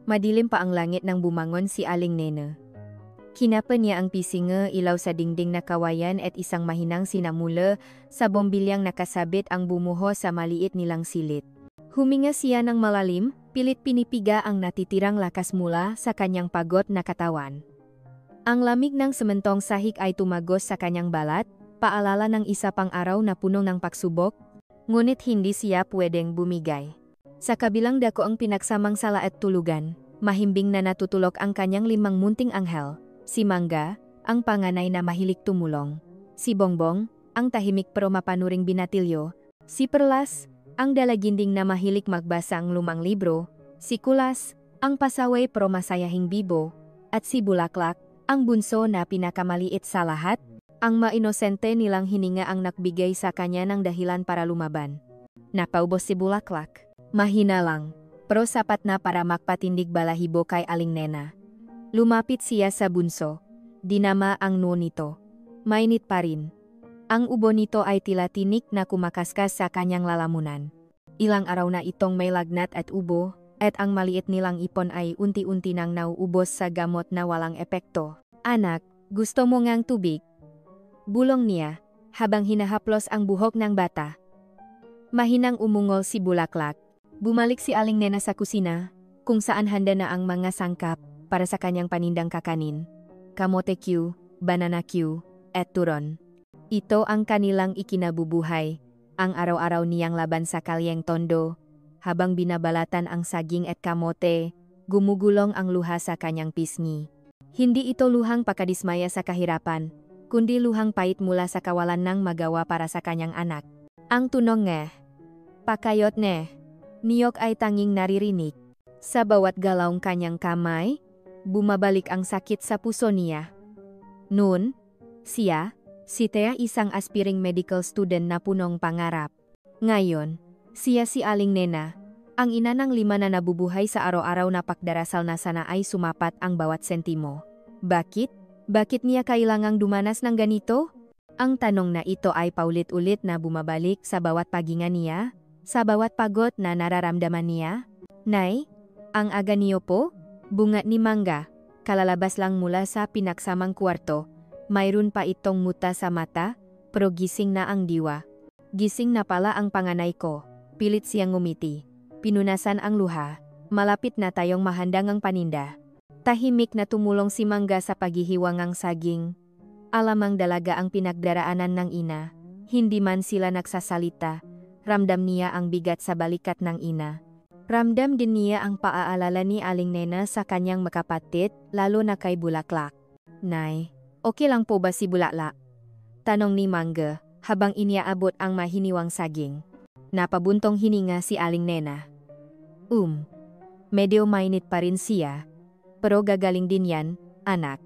Madilim pa ang langit nang bumangon si Aling Nena. Kinapa niya ang pisinga ilaw sa dingding na kawayan at isang mahinang sinamula sa bombilyang nakasabit ang bumuho sa maliit nilang silit. Huminga siya ng malalim, pilit pinipiga ang natitirang lakas mula sa kanyang pagod na katawan. Ang lamig ng sementong sahig ay tumagos sa kanyang balat, paalala ng isa pang araw na puno ng pagsubok, ngunit hindi siya pwedeng bumigay. Sa kabilang dako ang pinagsamang sala at tulugan, mahimbing na natutulog ang kanyang 5 munting anghel, si Mangga, ang panganay na mahilig tumulong, si Bongbong, ang tahimik pero mapanuring binatilyo, si Perlas, ang dalaginding na mahilig magbasa ang lumang libro, si Kulas, ang pasaway pero masayahing bibo, at si Bulaklak, ang bunso na pinakamaliit sa lahat, ang mainosente nilang hininga ang nagbigay sa kanya ng dahilan para lumaban. Napaubos si Bulaklak. Mahina lang, pero sapat na para makpatindig balahibo kay Aling Nena. Lumapit siya sa bunso. Dinama ang noo nito. Mainit pa rin. Ang ubo nito ay tila tinik na kumakaskas sa kanyang lalamunan. Ilang araw na itong may lagnat at ubo, at ang maliit nilang ipon ay unti-unti nang nauubos sa gamot na walang epekto. Anak, gusto mo ngang tubig? Bulong niya, habang hinahaplos ang buhok ng bata. Mahinang umungol si Bulaklak. Bumalik si Aling Nena sa kusina, kung saan handa na ang mga sangkap para sa kanyang panindang kakanin. Kamote Q, banana Q, at turon. Ito ang kanilang ikinabubuhay, ang araw-araw niyang laban sa kalyeng tondo. Habang binabalatan ang saging at kamote, gumugulong ang luha sa kanyang pisngi. Hindi ito luhang pakadismaya sa kahirapan, kundi luhang pait mula sa kawalan ng magawa para sa kanyang anak. Ang tunong pakayot niyok ay tanging naririnig. Sa bawat galawng kanyang kamay, bumabalik ang sakit sa puso niya. Noon, siya, si Thea isang aspiring medical student na punong pangarap. Ngayon, siya si Aling Nena, ang ina ng 5 na nabubuhay sa araw-araw na pagdarasal na sana ay sumapat ang bawat sentimo. Bakit? Bakit niya kailangang dumanas ng ganito? Ang tanong na ito ay paulit-ulit na bumabalik sa bawat paghinga niya, sa bawat pagod na nararamdaman niya. Nay, ang aga niyo po? Bunga ni Mangga, kalalabas lang mula sa pinaksamang kwarto. Mayroon pa itong muta sa mata, pero gising na ang diwa. Gising na pala ang panganay ko. Pilit siyang ngumiti. Pinunasan ang luha. Malapit na tayong mahandang ang paninda. Tahimik na tumulong si Mangga sa paghihiwangang saging. Alamang dalaga ang pinagdaraanan ng ina. Hindi man sila nagsasalita. Ramdam niya ang bigat sa balikat ng ina. Ramdam din niya ang paaalala ni Aling Nena sa kanyang makapatid, lalo na kay Bulaklak. Nay, okay lang po ba si Bulaklak? Tanong ni Mangga, habang iniaabot ang mahiniwang saging. Napabuntong hininga si Aling Nena. Medyo mainit pa rin siya. Pero gagaling din yan, anak.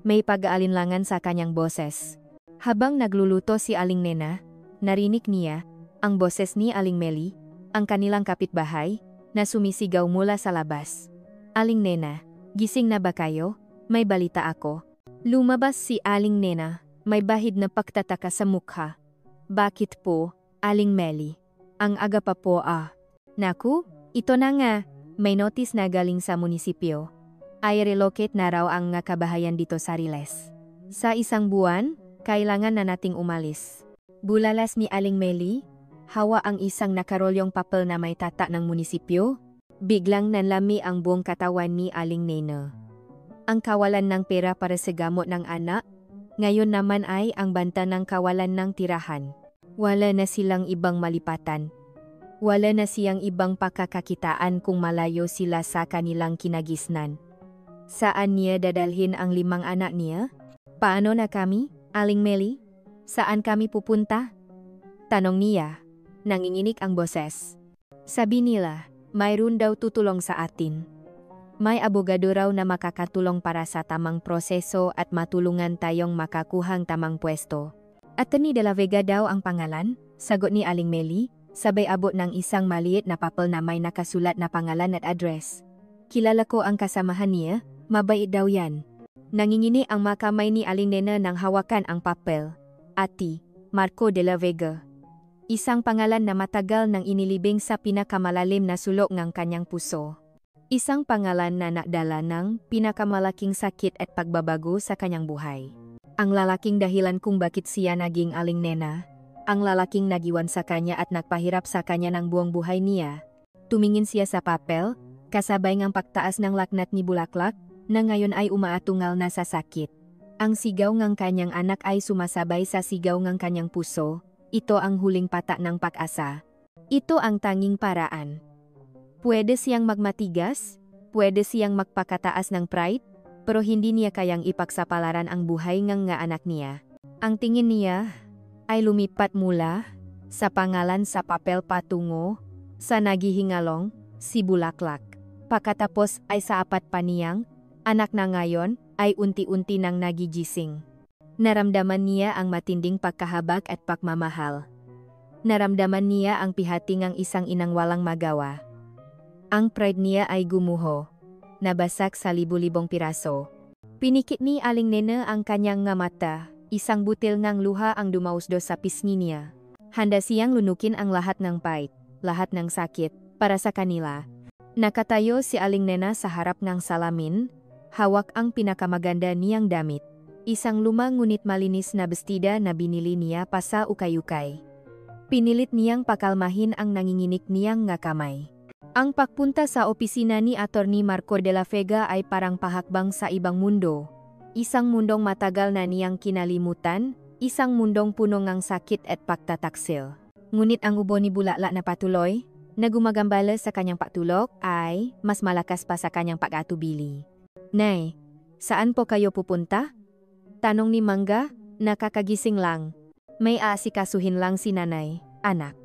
May pag-aalinlangan sa kanyang boses. Habang nagluluto si Aling Nena, narinig niya ang boses ni Aling Meli, ang kanilang kapitbahay, na sumisigaw mula sa labas. Aling Nena, gising na ba kayo? May balita ako. Lumabas si Aling Nena, may bahid na pagtataka sa mukha. Bakit po, Aling Meli? Ang aga pa po Naku, ito na nga, may notice na galing sa munisipyo. Ay relocate na raw ang kabahayan dito sa Riles. Sa isang buwan, kailangan na nating umalis. Bulalas ni Aling Meli. Hawa ang isang nakarolyong papel na may tata ng munisipyo. Biglang nanlami ang buong katawan ni Aling Nena. Ang kawalan ng pera para sa gamot ng anak, ngayon naman ay ang banta ng kawalan ng tirahan. Wala na silang ibang malipatan. Wala na siyang ibang pakakakitaan kung malayo sila sa kanilang kinagisnan. Saan niya dadalhin ang 5 anak niya? Paano na kami, Aling Meli? Saan kami pupunta? Tanong niya. Nanginginig ang boses. Sabi nila, mayroon daw tutulong sa atin. May abogado raw na makakatulong para sa tamang proseso at matulungan tayong makakuhang tamang pwesto. Attorney de la Vega daw ang pangalan, sagot ni Aling Meli, sabay abot ng isang maliit na papel na may nakasulat na pangalan at address. Kilala ko ang kasamahan niya, mabait daw yan. Nangingini ang makamay ni Aling Nena nang hawakan ang papel. Ati, Marco de la Vega. Isang pangalan na matagal nang inilibing sa pinakamalalim na sulok ng kanyang puso. Isang pangalan na nakdala ng pinakamalaking sakit at pagbabago sa kanyang buhay. Ang lalaking dahilan kung bakit siya naging Aling Nena, ang lalaking nagiwan sa kanya at nagpahirap sa kanya ng buong buhay niya. Tumingin siya sa papel, kasabay ng pagtaas ng laknat ni Bulaklak, na ngayon ay umaatungal na sa sakit. Ang sigaw ng kanyang anak ay sumasabay sa sigaw ng kanyang puso. Ito ang huling patak ng pag-asa. Ito ang tanging paraan. Pwede siyang magmatigas, pwede siyang magpakataas ng pride, pero hindi niya kayang ipagsapalaran ang buhay ng nga anak niya. Ang tingin niya ay lumipat mula sa pangalan sa papel patungo sa naghihingalong si Bulaklak. Pagkatapos ay sa apat pa niyang anak na ngayon ay unti-unti nang nagigising. Naramdaman niya ang matinding pagkahabag at pagmamahal. Naramdaman niya ang pihati ng isang inang walang magawa. Ang pride niya ay gumuho, nabasag sa libu-libong piraso. Pinikit ni Aling Nena ang kanyang nga mata, isang butil ng luha ang dumausdo sa pisngi niya. Handa siyang lunukin ang lahat ng pait, lahat ng sakit, para sa kanila. Nakatayo si Aling Nena sa harap ng salamin, hawak ang pinakamaganda niyang damit. Isang lumang ngunit malinis na bestida na binili niya pa sa ukay-ukay. Pinilit niyang pakalmahin ang nanginginig niyang nga kamay. Ang pagpunta sa opisina ni Attorney Marco de la Vega ay parang pahakbang sa ibang mundo. Isang mundong matagal na niyang kinalimutan, isang mundong puno ng sakit at pagtataksil. Ngunit ang ubo ni Bulaklak na patuloy, na gumagambala sa kanyang patulog ay mas malakas pa sa kanyang pag-atubili. Nay, saan po kayo pupunta? Tanong ni Mangga, nakakagising lang. May aasikasuhin lang si nanay, anak.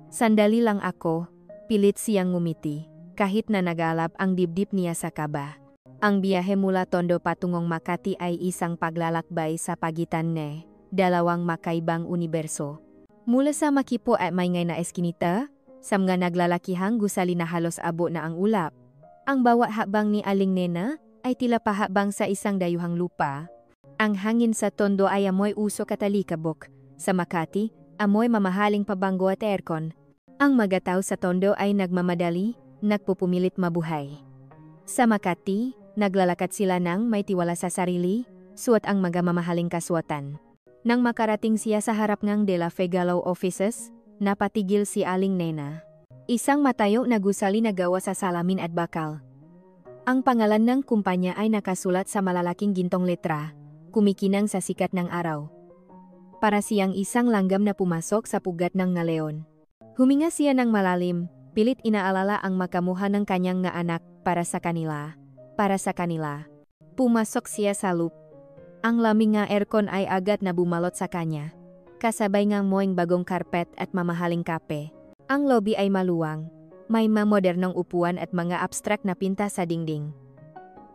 Sandali lang ako, pilit siyang ngumiti, kahit na nagalap ang dibdib niya sa kaba. Ang biyahe mula Tondo patungong Makati ay isang paglalakbay sa pagitan ng dalawang makaibang universo. Mula sa makipo at maingay na eskinita, sa mga naglalakihang gusali na halos abo na ang ulap. Ang bawat hakbang ni Aling Nena ay tila pahabang sa isang dayuhang lupa. Ang hangin sa Tondo ay amoy usok at alikabok. Sa Makati, amoy mamahaling pabango at aircon. Ang mga tao sa Tondo ay nagmamadali, nagpupumilit mabuhay. Sa Makati, naglalakad sila ng may tiwala sa sarili, suot ang mga mamahaling kasuotan. Nang makarating siya sa harap ng De La Vega Law Offices, napatigil si Aling Nena. Isang matayo na gusali na gawa sa salamin at bakal. Ang pangalan ng kumpanya ay nakasulat sa malalaking gintong letra, kumikinang sa sikat ng araw. Para siyang isang langgam na pumasok sa pugat ng ngaleon. Huminga siya ng malalim, pilit inaalala ang makamuha ng kanyang nga anak para sa kanila. Para sa kanila. Pumasok siya sa loop. Ang lamig nga aircon ay agad na bumalot sa kanya. Kasabay ng moing bagong karpet at mamahaling kape. Ang lobby ay maluwang. May mga modernong upuan at mga abstract na pinta sa dingding.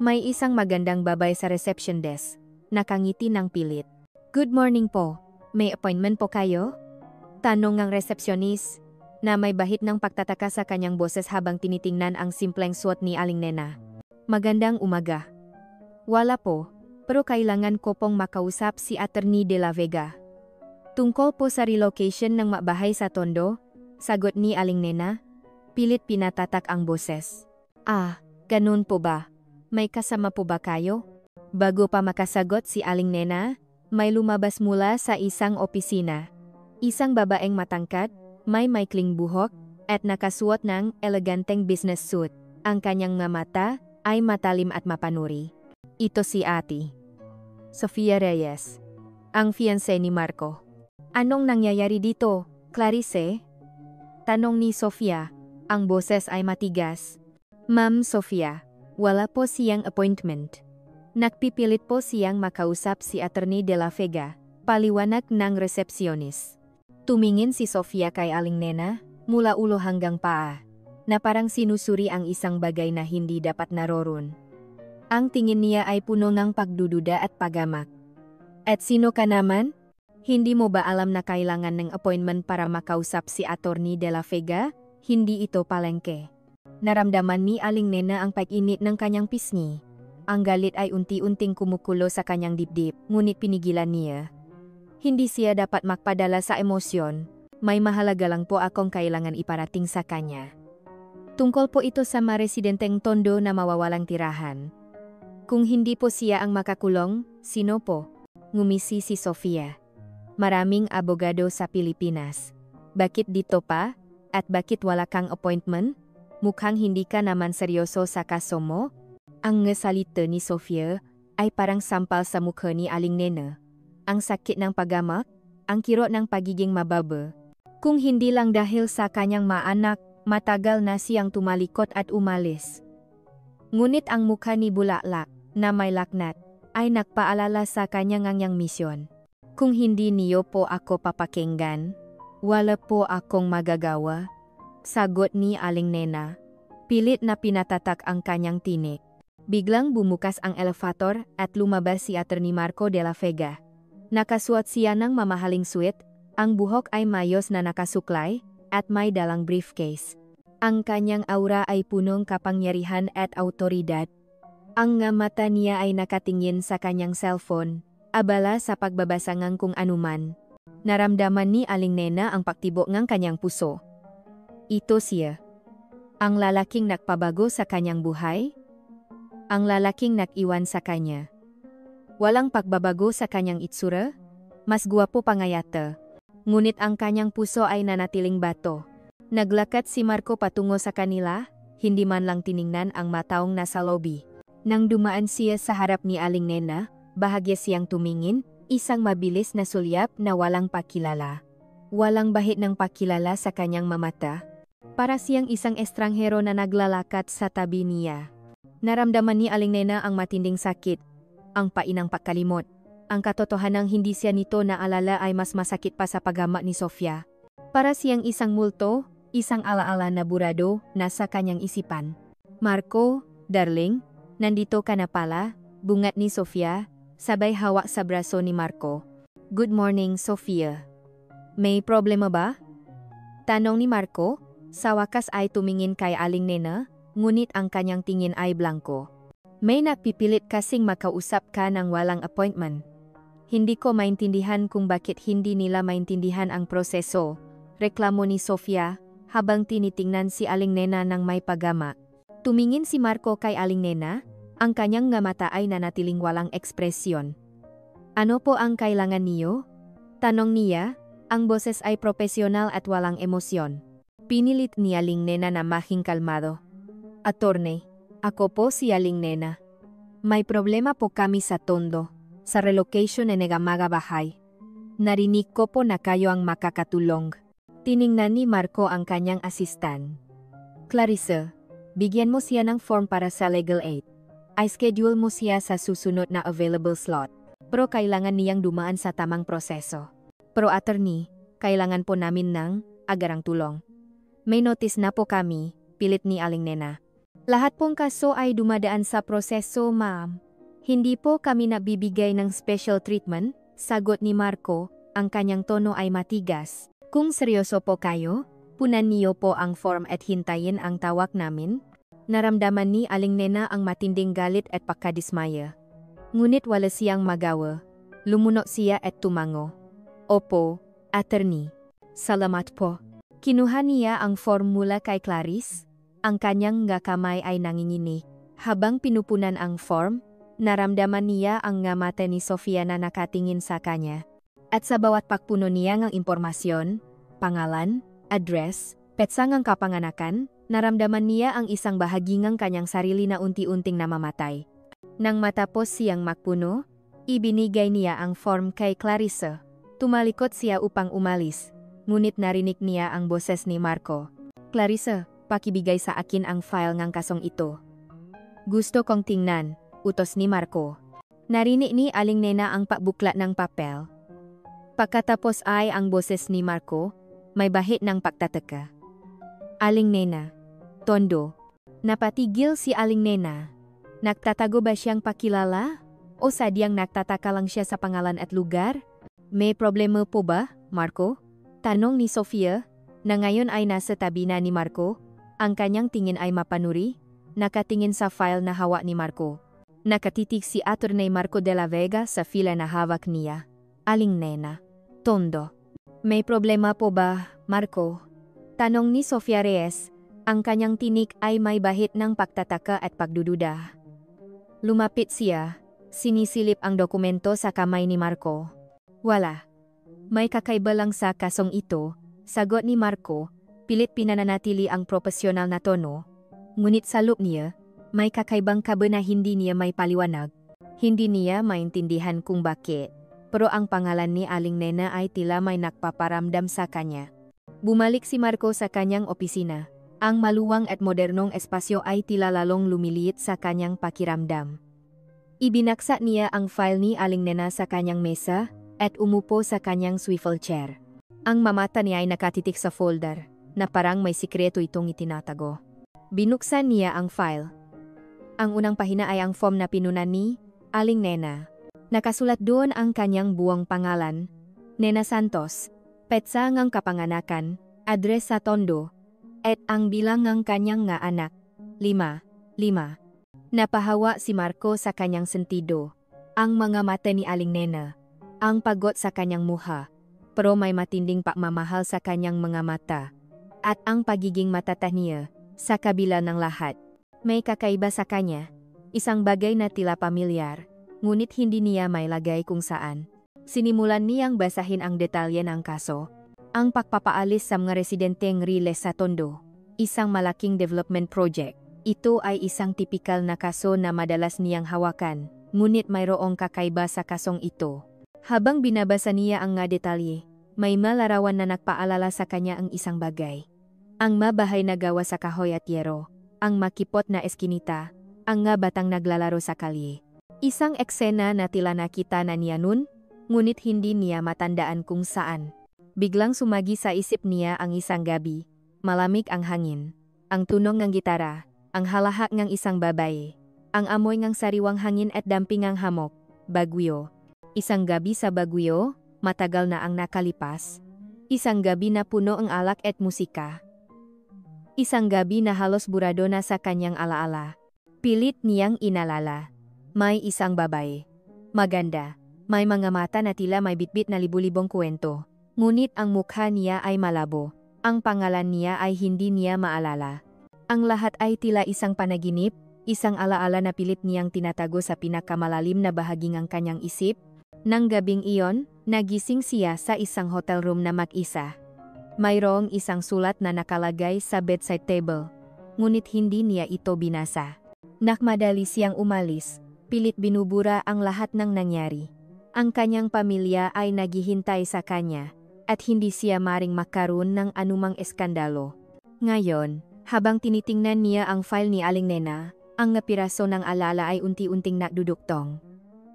May isang magandang babay sa reception desk. Nakangiti ng pilit. Good morning po. May appointment po kayo? Tanong ng resepsyonis, na may bahit ng pagtataka sa kanyang boses habang tinitingnan ang simpleng suot ni Aling Nena. Magandang umaga. Wala po, pero kailangan ko pong makausap si Attorney de la Vega. Tungkol po sa relocation ng mabahay sa Tondo, sagot ni Aling Nena, pilit pinatatak ang boses. Ah, ganun po ba? May kasama po ba kayo? Bago pa makasagot si Aling Nena, may lumabas mula sa isang opisina. Isang babaeng matangkad, may maikling buhok, at nakasuot ng eleganteng business suit. Ang kanyang mga mata ay matalim at mapanuri. Ito si Ate Sofia Reyes, ang fiancé ni Marco. Anong nangyayari dito, Clarice? Tanong ni Sofia, ang boses ay matigas. Ma'am Sofia, wala po siyang appointment. Nagpipilit po siyang makausap si Attorney de la Vega, paliwanag ng resepsyonis. Tumingin si Sofia kay Aling Nena, mula ulo hanggang paa, na parang sinusuri ang isang bagay na hindi dapat naroon. Ang tingin niya ay puno ng pagdududa at pagamak. At sino ka naman? Hindi mo ba alam na kailangan ng appointment para makausap si Attorney de la Vega? Hindi ito palengke. Naramdaman ni Aling Nena ang pag-init ng kanyang pisngi. Ang galit ay unti-unting kumukulo sa kanyang dibdib, ngunit pinigilan niya. Hindi siya dapat magpadala sa emosyon. May mahalaga lang po akong kailangan iparating sa kanya. Tungkol po ito sa maresidenteng Tondo na mawawalang tirahan. Kung hindi po siya ang makakulong, sino po? Ngumisi si Sofia. Maraming abogado sa Pilipinas. Bakit dito pa? At bakit wala kang appointment? Mukhang hindi ka naman seryoso sa kaso mo? Ang ngesalita ni Sofia ay parang sampal sa mukha ni Aling Nena. Ang sakit ng pagamak, ang kirot ng pagiging mababa. Kung hindi lang dahil sa kanyang maanak, matagal na siyang tumalikot at umalis. Ngunit ang mukha ni Bulaklak, na may laknat, ay nagpaalala sa kanyang misyon. Kung hindi niyo po ako papakinggan, wala po akong magagawa. Sagot ni Aling Nena. Pilit na pinatatak ang kanyang tinik. Biglang bumukas ang elevator at lumabas si Attorney Marco de la Vega. Nakasuot siya ng mamahaling suit, ang buhok ay mayos na nakasuklay, at may dalang briefcase. Ang kanyang aura ay punong kapangyarihan at autoridad. Ang mata niya ay nakatingin sa kanyang cellphone, abala sa pagbabasa ng kung anuman. Naramdaman ni Aling Nena ang pagtibok ng kanyang puso. Ito siya. Ang lalaking nagpabago sa kanyang buhay? Ang lalaking nag-iwan sa kanya. Walang pagbabago sa kanyang itsura? Mas guwapo pa nga yata. Ngunit ang kanyang puso ay nanatiling bato. Naglakad si Marco patungo sa kanila, hindi man lang tiningnan ang mataong nasa lobby. Nang dumaan siya sa harap ni Aling Nena, bahagya siyang tumingin, isang mabilis na sulyap na walang pakilala. Walang bahid ng pakilala sa kanyang mamata. Para siyang isang estranghero na naglalakad sa tabi niya. Naramdaman ni Aling Nena ang matinding sakit, ang painang pagkalimot. Ang katotohanang hindi siya nito naalala ay mas masakit pa sa paghama ni Sofia. Para siyang isang multo, isang alaala na burado, nasa kanyang isipan. Marco, darling, nandito ka na pala, bungat ni Sofia, sabay hawak sa braso ni Marco. Good morning, Sofia. May problema ba? Tanong ni Marco, sa wakas ay tumingin kay Aling Nena, ngunit ang kanyang tingin ay blanko. May napipilit kasing makausap ka ng walang appointment. Hindi ko maintindihan kung bakit hindi nila maintindihan ang proseso, reklamo ni Sofia, habang tinitingnan si Aling Nena ng may pagama. Tumingin si Marco kay Aling Nena, ang kanyang mata ay nanatiling walang ekspresyon. Ano po ang kailangan niyo? Tanong niya, ang boses ay profesional at walang emosyon. Pinilit ni Aling Nena na mahing kalmado. Attorney, ako po si Aling Nena. May problema po kami sa Tondo, sa relocation ng Negamaga Bahay. Narinig ko po na kayo ang makakatulong. Tiningnan ni Marco ang kanyang asistan. Clarissa, bigyan mo siya ng form para sa legal aid. I-schedule mo siya sa susunod na available slot. Pero kailangan niyang dumaan sa tamang proseso. Pero attorney, kailangan po namin ng agarang tulong. May notice na po kami, pilit ni Aling Nena. Lahat pong kaso ay dumadaan sa proseso, ma'am. Hindi po kami nabibigay ng special treatment, sagot ni Marco, ang kanyang tono ay matigas. Kung seryoso po kayo, punan niyo po ang form at hintayin ang tawag namin. Naramdaman ni Aling Nena ang matinding galit at pagkadismaya. Ngunit wala siyang magawa. Lumunok siya at tumango. Opo, attorney. Salamat po. Kinuha niya ang form mula kay Clarice. Ang kanyang kamay ay nanginginig. Habang pinupunan ang form, naramdaman niya ang mata ni Sofia na nakatingin sa kanya. At sa bawat pagpuno niya ng impormasyon, pangalan, address, petsa ng kapanganakan, naramdaman niya ang isang bahagi ng kanyang sarili na unti-unting namamatay. Nang matapos siyang magpuno, ibinigay niya ang form kay Clarissa. Tumalikot siya upang umalis, ngunit narinig niya ang boses ni Marco. Clarissa, pakibigay sa akin ang file ng kasong ito. Gusto kong tingnan, utos ni Marco. Narinig ni Aling Nena ang pagbuklat ng papel. Pagkatapos ay ang boses ni Marco, may bahid ng pagtataka. Aling Nena, Tondo. Napatigil si Aling Nena. Nagtatago ba siyang pakilala? O sadyang nagtataka lang siya sa pangalan at lugar? May problema po ba, Marco? Tanong ni Sofia, na ngayon ay nasa tabi na ni Marco. Ang kanyang tingin ay mapanuri, nakatingin sa file na hawak ni Marco. Nakatitig si Attorney Marco de la Vega sa fila na hawak niya. Aling Nena, Tondo. May problema po ba, Marco? Tanong ni Sofia Reyes, Ang kanyang tinik ay may bahid ng pagtataka at pagdududa. Lumapit siya, sinisilip ang dokumento sa kamay ni Marco. Wala. May kakaiba lang sa kasong ito, sagot ni Marco, pilit pinananatili ang profesional na tono. Ngunit sa loob niya, may kakaibang kaba na hindi niya may paliwanag. Hindi niya maintindihan kung bakit, pero ang pangalan ni Aling Nena ay tila may nagpaparamdam sa kanya. Bumalik si Marco sa kanyang opisina. Ang maluwang at modernong espasyo ay tila lalong lumiliit sa kanyang pakiramdam. Ibinaksa niya ang file ni Aling Nena sa kanyang mesa at umupo sa kanyang swivel chair. Ang mamata niya ay nakatitik sa folder na parang may sikreto itong itinatago. Binuksan niya ang file. Ang unang pahina ay ang form na pinunan ni Aling Nena. Nakasulat doon ang kanyang buong pangalan, Nena Santos, petsa ngang kapanganakan, address sa Tondo, at ang bilang ng kanyang nga anak, 5. Napahawa si Marco sa kanyang sentido. Ang mga mata ni Aling Nena, ang pagod sa kanyang muha, pero may matinding pagmamahal sa kanyang mga mata, at ang pagiging matatag niya, sa kabila ng lahat. May kakaiba sa kanya, isang bagay na tila pamilyar, ngunit hindi niya may lagay kung saan. Sinimulan niyang basahin ang detalye ng kaso. Ang pagpapaalis sa mga residenteng Riles sa Tondo, isang malaking development project. Ito ay isang tipikal na kaso na madalas niyang hawakan, ngunit mayroong kakaiba sa kasong ito. Habang binabasa niya ang nga detalye, may malarawan na nagpaalala sa kanya ang isang bagay. Ang mabahay na gawa sa kahoy at yero, ang makipot na eskinita, ang nga batang naglalaro sa kalye. Isang eksena na tila nakita na niya nun, ngunit hindi niya matandaan kung saan. Biglang sumagi sa isip niya ang isang gabi, malamig ang hangin, ang tunog ng gitara, ang halahak ng isang babae, ang amoy ng sariwang hangin at damping ng hamok, Baguio. Isang gabi sa Baguio, matagal na ang nakalipas. Isang gabi na puno ang alak at musika. Isang gabi na halos burado na sa kanyang alaala. Pilit niyang inalala. May isang babae. Maganda. May mga mata na tila may bitbit na libu-libong kwento. Ngunit ang mukha niya ay malabo. Ang pangalan niya ay hindi niya maalala. Ang lahat ay tila isang panaginip, isang alaala na pilit niyang tinatago sa pinakamalalim na bahagi ng kanyang isip. Nang gabing iyon, nagising siya sa isang hotel room na mag-isa. Mayroong isang sulat na nakalagay sa bedside table. Ngunit hindi niya ito binasa. Nakmadali siyang umalis, pilit binubura ang lahat ng nangyari. Ang kanyang pamilya ay naghihintay sa kanya, at hindi siya maring makaroon ng anumang eskandalo. Ngayon, habang tinitingnan niya ang file ni Aling Nena, ang piraso ng alala ay unti-unting nakduduktong.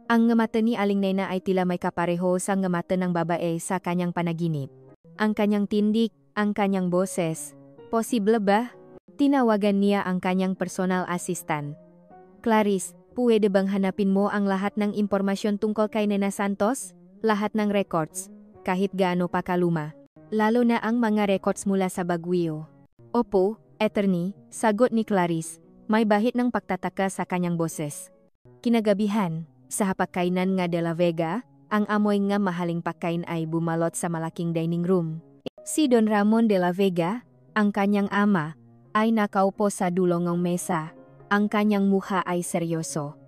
Ang mata ni Aling Nena ay tila may kapareho sa mata ng babae sa kanyang panaginip. Ang kanyang tindig, ang kanyang boses. Posible ba? Tinawagan niya ang kanyang personal assistant. Clarice, pwede bang hanapin mo ang lahat ng impormasyon tungkol kay Nena Santos? Lahat ng records, kahit gaano pa kaluma. Lalo na ang mga records mula sa Baguio. Opo, attorney, sagot ni Clarice. May bahid ng pagtataka sa kanyang boses. Kinagabihan, sa hapagkainan nga de la Vega, ang amoy nga mahaling pagkain ay bumalot sa malaking dining room. Si Don Ramon de la Vega, ang kanyang ama, ay nakaupo sa dulo ng mesa. Ang kanyang mukha ay seryoso.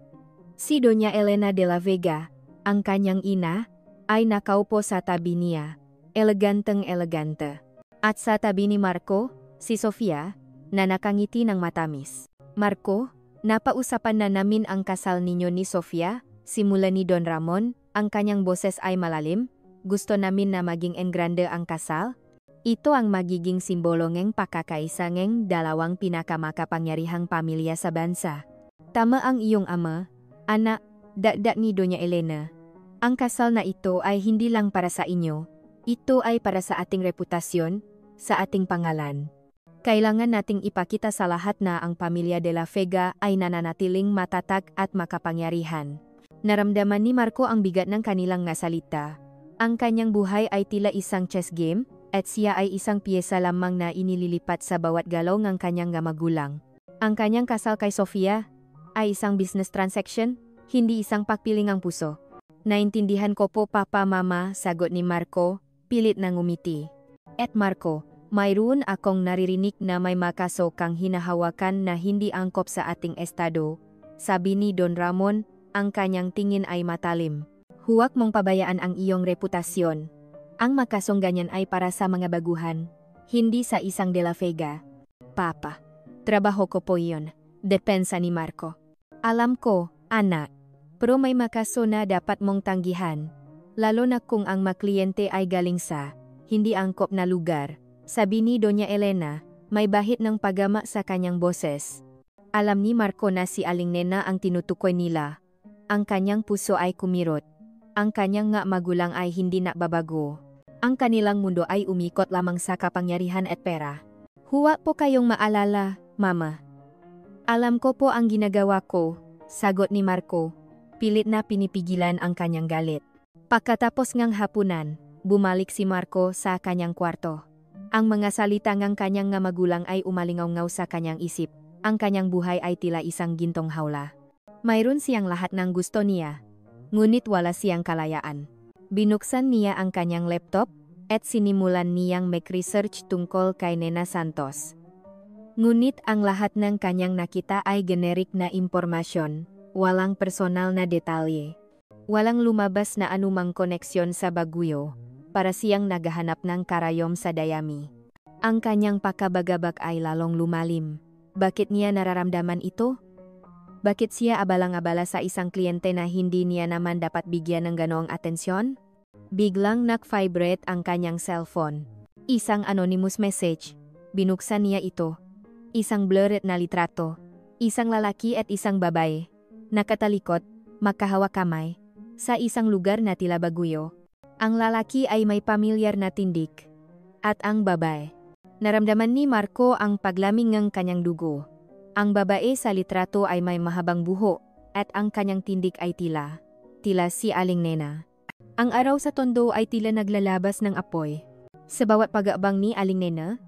Si Doña Elena de la Vega, ang kanyang ina, ay nakaupo sa tabi niya, eleganteng-elegante. At sa tabi ni Marco, si Sofia, na nakangiti ng matamis. Marco, napausapan na namin ang kasal ninyo ni Sofia, simula ni Don Ramon, ang kanyang boses ay malalim. Gusto namin na maging engrande ang kasal. Ito ang magiging simbolo ng pakakaisa ng dalawang pinakamakapangyarihang pamilya sa bansa. Tama ang iyong ama, anak, dagdag ni Doña Elena. Ang kasal na ito ay hindi lang para sa inyo. Ito ay para sa ating reputasyon, sa ating pangalan. Kailangan nating ipakita sa lahat na ang pamilya de la Vega ay nananatiling matatag at makapangyarihan. Naramdaman ni Marco ang bigat ng kanilang nga salita. Ang kanyang buhay ay tila isang chess game, at siya ay isang piyesa lamang na inililipat sa bawat galaw ng kanyang nga magulang. Ang kanyang kasal kay Sofia ay isang business transaction, hindi isang pagpiling ang puso. Naintindihan ko po, Papa, Mama, sagot ni Marco, pilit na ngumiti. At Marco, Mayroon akong naririnig na may makaso kang hinahawakan na hindi angkop sa ating estado, sabi ni Don Ramon, ang kanyang tingin ay matalim. Huwag mong pabayaan ang iyong reputasyon. Ang makasong ganyan ay para sa mga baguhan, hindi sa isang De La Vega. Papa, trabaho ko po iyon, depensa ni Marco. Alam ko, anak, pero may makaso na dapat mong tanggihan, lalo na kung ang makliyente ay galing sa hindi angkop na lugar. Sabi ni Doña Elena, may bahid ng pagama sa kanyang boses. Alam ni Marco na si Aling Nena ang tinutukoy nila. Ang kanyang puso ay kumirot. Ang kanyang nga magulang ay hindi nababago. Ang kanilang mundo ay umikot lamang sa kapangyarihan at pera. Huwag po kayong maalala, Mama. Alam ko po ang ginagawa ko, sagot ni Marco. Pilit na pinipigilan ang kanyang galit. Pagkatapos ngang hapunan, bumalik si Marco sa kanyang kwarto. Ang mga salita ng kanyang nga magulang ay umalingaw-ngaw sa kanyang isip. Ang kanyang buhay ay tila isang gintong hawla. Mayroon siyang lahat ng gusto niya, ngunit wala siyang kalayaan. Binuksan niya ang kanyang laptop at sinimulan niyang mag-research tungkol kay Nena Santos. Ngunit ang lahat ng kanyang nakita ay generik na impormasyon, walang personal na detalye. Walang lumabas na anumang koneksyon sa Baguio. Para siyang naghahanap ng karayom sa dayami. Ang kanyang pakabagabag ay lalong lumalim. Bakit niya nararamdaman ito? Bakit siya abalang-abala sa isang kliyente na hindi niya naman dapat bigyan ng ganoong atensyon? Biglang nag-vibrate ang kanyang cellphone. Isang anonymous message. Binuksan niya ito. Isang blurred na litrato. Isang lalaki at isang babae. Nakatalikod, magkahawak kamay. Sa isang lugar na tila Baguio. Ang lalaki ay may pamilyar na tindig. At ang babae. Naramdaman ni Marco ang paglamig ng kanyang dugo. Ang babae sa litrato ay may mahabang buho, at ang kanyang tindig ay tila si Aling Nena. Ang araw sa tondo ay tila naglalabas ng apoy. Sa bawat pag-aabang ni Aling Nena,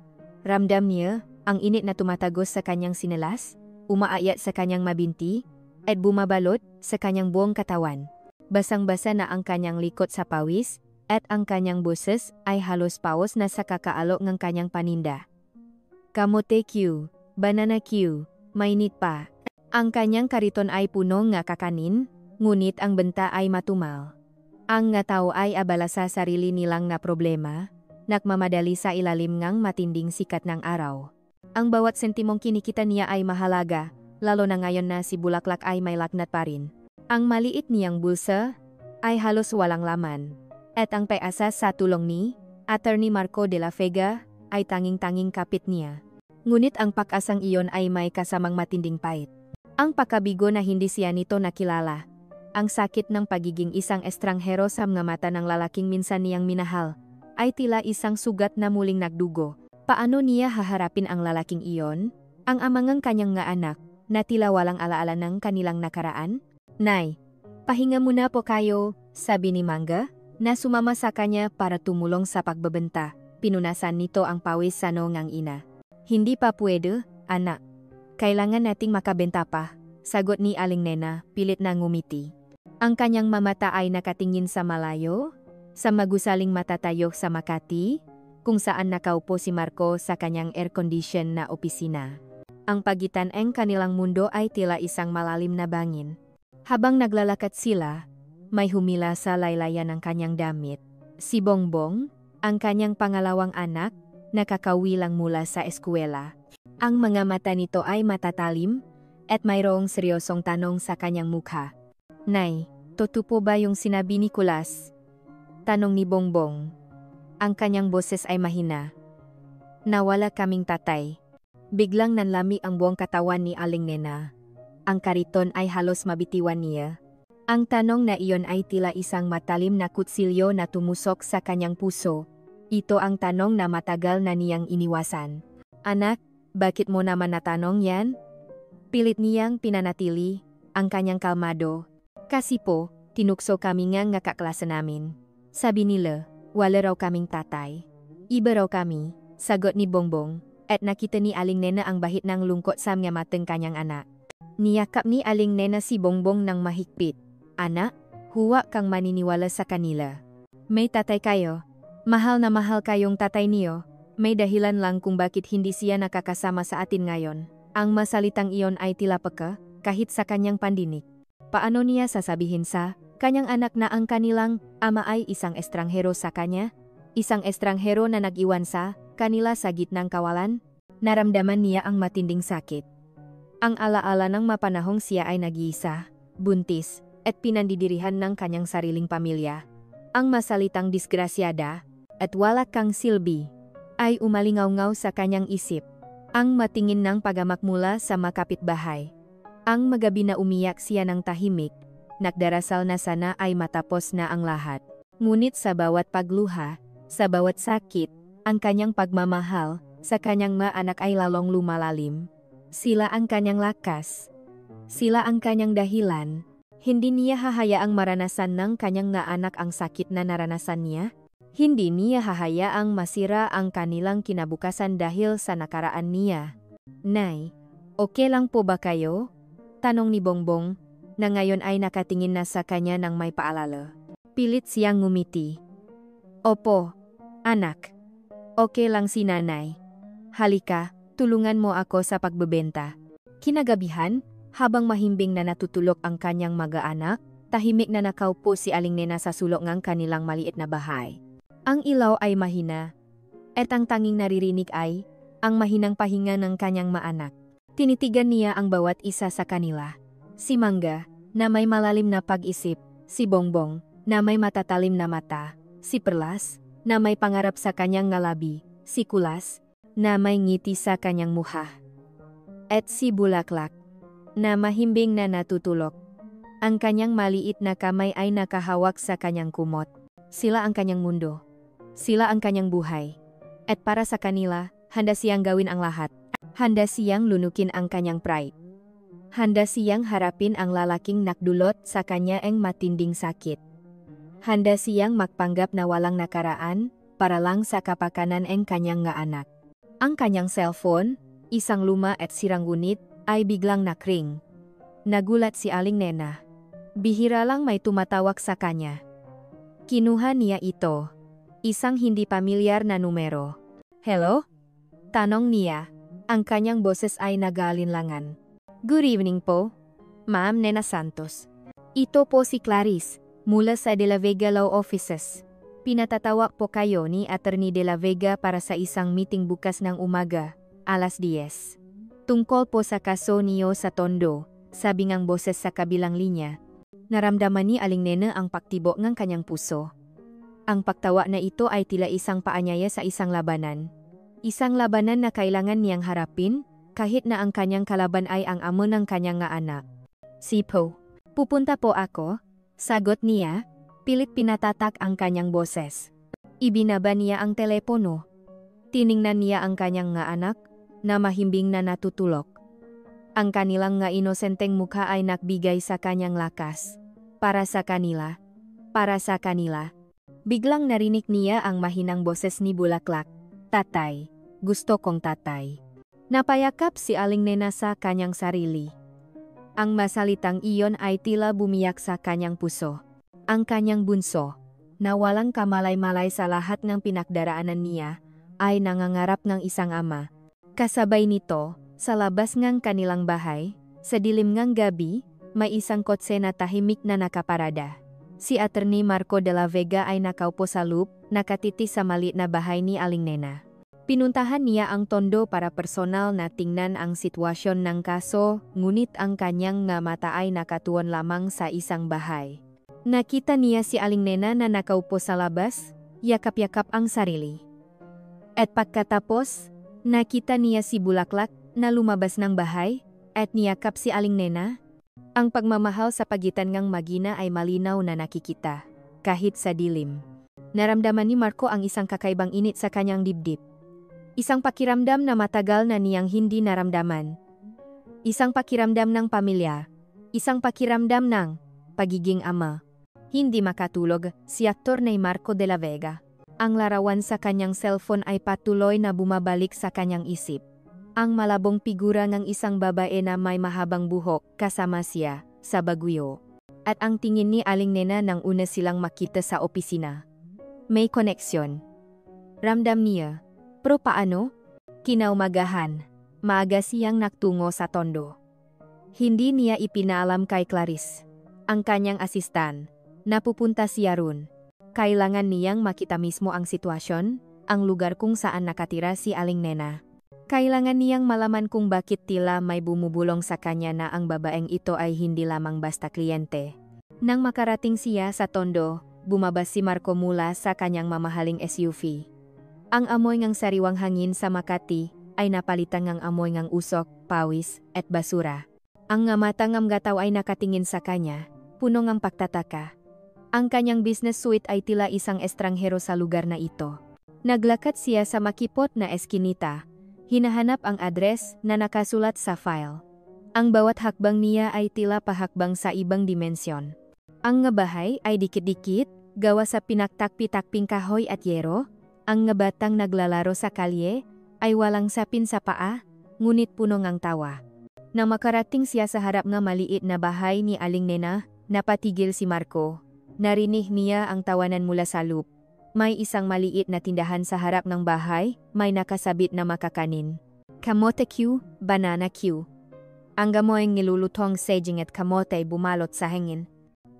ramdam niya ang init na tumatagos sa kanyang sinalas, umaayat sa kanyang mabinti, at bumabalot sa kanyang buong katawan. Basang-basa na ang kanyang likod sa pawis, at ang kanyang boses ay halos paos na sa kakaalok ng kanyang paninda. Kamote Q, banana Q, mainit pa. Ang kanyang kariton ay puno nga kakanin, ngunit ang benta ay matumal. Ang nga tao ay abala sa sarili nilang na problema, nagmamadali sa ilalim ngang matinding sikat ng araw. Ang bawat sentimong kinikita niya ay mahalaga, lalo na ngayon na si Bulaklak ay may laknat pa rin. Ang maliit niyang bulsa ay halos walang laman. At ang pag-asa sa tulong ni Attorney Marco de la Vega ay tanging-tanging kapit niya. Ngunit ang pag-asang iyon ay may kasamang matinding pait. Ang pagkabigo na hindi siya nito nakilala. Ang sakit ng pagiging isang estranghero sa mga mata ng lalaking minsan niyang minahal ay tila isang sugat na muling nagdugo. Paano niya haharapin ang lalaking iyon? Ang amangang kanyang nga anak na tila walang alaala ng kanilang nakaraan? Nay, pahinga muna po kayo, sabi ni Manga, na sumama sa kanya para tumulong sa pagbebenta. Pinunasan nito ang pawis sa nongang ina. Hindi pa pwede, anak. Kailangan nating makabenta pa, sagot ni Aling Nena, pilit na ngumiti. Ang kanyang mamata ay nakatingin sa malayo, sa magusaling matatayo sa Makati, kung saan nakaupo si Marco sa kanyang air-condition na opisina. Ang pagitan ng kanilang mundo ay tila isang malalim na bangin. Habang naglalakad sila, may humila sa laylayan ng kanyang damit. Si Bongbong, ang kanyang pangalawang anak, nakakauwi lang mula sa eskwela. Ang mga mata nito ay matatalim, at mayroong seryosong tanong sa kanyang mukha. Nay, totoo po ba yung sinabi ni Kulas? Tanong ni Bongbong. Ang kanyang boses ay mahina. Nawala kaming tatay. Biglang nanlami ang buong katawan ni Aling Nena. Ang kariton ay halos mabitiwan niya. Ang tanong na iyon ay tila isang matalim na kutsilyo na tumusok sa kanyang puso. Ito ang tanong na matagal na niyang iniwasan. Anak, bakit mo naman natanong yan? Pilit niyang pinanatili ang kanyang kalmado. Kasi po, tinukso kami nga kaklase namin. Sabi nila, wala raw kaming tatay. Iba raw kami, sagot ni Bongbong, at nakita ni Aling Nena ang bahit ng lungkot sa mga matang kanyang anak. Niyakap ni Aling Nena si Bongbong ng mahigpit. Anak, huwag kang maniniwala sa kanila. May tatay kayo. Mahal na mahal kayong tatay niyo. May dahilan lang kung bakit hindi siya nakakasama sa atin ngayon. Ang masalitang iyon ay tila peka, kahit sa kanyang pandinig. Paano niya sasabihin sa kanyang anak na ang kanilang ama ay isang estranghero sa kanya? Isang estranghero na nag-iwan sa kanila sa gitnang kawalan? Naramdaman niya ang matinding sakit. Ang alaala ng mapanahong siya ay nag-iisa, buntis, at pinandidirihan ng kanyang sariling pamilya. Ang masalitang disgrasyada, at wala kang silbi, ay umalingaw-ngaw sa kanyang isip. Ang matingin ng pagamak mula sa makapitbahay. Ang magabi na umiyak siya ng tahimik, nagdarasal na sana ay matapos na ang lahat. Ngunit sa bawat pagluha, sa bawat sakit, ang kanyang pagmamahal sa kanyang mga anak ay lalong lumalalim. Sila ang kanyang lakas. Sila ang kanyang dahilan. Hindi niya hahayaang maranasan ng kanyang nga anak ang sakit na naranasan niya. Hindi niya hahayaang masira ang kanilang kinabukasan dahil sa nakaraan niya. Nay, okay lang po ba kayo? Tanong ni Bongbong, na ngayon ay nakatingin na sa kanya ng may paalala. Pilit siyang ngumiti. Opo, anak. Okay lang si nanay. Halika, tulungan mo ako sa pagbebenta. Kinagabihan, habang mahimbing na natutulog ang kanyang mag-aanak, tahimik na nakaupo si Aling Nena sa sulok ng kanilang maliit na bahay. Ang ilaw ay mahina, at ang tanging naririnig ay ang mahinang pahinga ng kanyang maanak. Tinitigan niya ang bawat isa sa kanila. Si Mangga, na may malalim na pag-isip, si Bongbong, na may matatalim na mata, si Perlas, na may pangarap sa kanyang ngalabi, si Kulas, na may ngiti sa kanyang muha, at si Bulaklak, na mahimbing na natutulog. Ang kanyang maliit na kamay ay nakahawak sa kanyang kumot. Sila ang kanyang mundo. Sila ang kanyang buhay. At para sa kanila, handa siyang gawin ang lahat. Handa siyang lunukin ang kanyang pride. Handa siyang harapin ang lalaking nakdulot sa kanya ang matinding sakit. Handa siyang magpanggap na walang nakaraan, para lang sa kapakanan ang kanyang nga anak. Ang kanyang cellphone, isang luma at sirang ngunit, ay biglang nakring. Nagulat si Aling Nena. Bihira lang may tumatawag sa kanya. Kinuha niya ito. Isang hindi pamilyar na numero. Hello? Tanong niya. Ang kanyang boses ay nag-aalinlangan. Good evening po, Ma'am Nena Santos. Ito po si Clarice, mula sa De La Vega Law Offices. Pinatatawag po kayo ni Attorney De La Vega para sa isang meeting bukas ng umaga, alas 10. Tungkol po sa kaso niyo sa Tondo, sabi ngang boses sa kabilang linya. Naramdaman ni Aling Nena ang pagtibok ng kanyang puso. Ang pagtawa na ito ay tila isang paanyaya sa isang labanan. Isang labanan na kailangan niyang harapin, kahit na ang kanyang kalaban ay ang amo ng kanyang nga anak. Sipo, pupunta po ako, sagot niya, pilit pinatatak ang kanyang boses. Ibinaba niya ang telepono. Tiningnan niya ang kanyang nga anak, na mahimbing na natutulog. Ang kanilang nga inosenteng mukha ay nagbigay sa kanyang lakas. Para sa kanila. Para sa kanila. Biglang narinig niya ang mahinang boses ni Bulaklak. Tatay, gusto kong tatay. Napayakap si Aling Nena sa kanyang sarili. Ang masalitang iyon ay tila bumiyak sa kanyang puso. Ang kanyang bunso, na walang kamalay-malay sa lahat ng pinagdaraanan niya, ay nangangarap ng isang ama. Kasabay nito, sa labas ngang kanilang bahay, sa dilim ngang gabi, may isang kotse na tahimik na nakaparada. Si Attorney Marco de la Vega ay nakaupo sa loop, nakatiti sa maliit na bahay ni Aling Nena. Pinuntahan niya ang Tondo para personal na tingnan ang sitwasyon ng kaso, ngunit ang kanyang nga mata ay nakatuon lamang sa isang bahay. Nakita niya si Aling Nena na nakaupo sa labas, yakap-yakap ang sarili. At pagkatapos, nakita niya si Bulaklak na lumabas ng bahay, at niyakap si Aling Nena. Ang pagmamahal sa pagitan ngang magina ay malinaw na nakikita, kahit sa dilim. Naramdaman ni Marco ang isang kakaibang init sa kanyang dibdib. Isang pakiramdam na matagal na niyang hindi naramdaman. Isang pakiramdam ng pamilya. Isang pakiramdam ng pagiging ama. Hindi makatulog, si Attorney Marco de la Vega. Ang larawan sa kanyang cellphone ay patuloy na bumabalik sa kanyang isip. Ang malabong figura ng isang babae na may mahabang buhok kasama siya sa Baguio. At ang tingin ni Aling Nena nang una silang makita sa opisina. May koneksyon. Ramdam niya. Pero paano? Kinaumagahan, maaga siyang nagtungo sa tondo. Hindi niya ipinaalam kay Clarice, ang kanyang asistan, na pupunta siya ron. Kailangan niyang makita mismo ang sitwasyon, ang lugar kung saan nakatira si Aling Nena. Kailangan niyang malaman kung bakit tila may bumubulong sa kanya na ang babaeng ito ay hindi lamang basta kliyente. Nang makarating siya sa tondo, bumaba si Marco mula sa kanyang mamahaling SUV. Ang amoy ng sariwang hangin sa Makati ay napalitan ng amoy ng usok, pawis, at basura. Ang mata ng gataw ay nakatingin sa kanya, puno ng pagtataka. Ang kanyang business suite ay tila isang estranghero sa lugar na ito. Naglakad siya sa makipot na eskinita, hinahanap ang address na nakasulat sa file. Ang bawat hakbang niya ay tila pahakbang sa ibang dimensyon. Ang bahay ay dikit-dikit, gawa sa pinaktak-pitakping kahoy at yero. Ang batang naglalaro sa kalye ay walang sapin sa paa, ngunit puno ng tawa. Nang makarating siya sa harap ng maliit na bahay ni Aling Nena, napatigil si Marco. Narinig niya ang tawanan mula sa loop. May isang maliit na tindahan sa harap ng bahay, may nakasabit na makakanin. Kamote Q, banana Q. Ang gamoyng nilulutong saging at kamote ay bumalot sa hangin.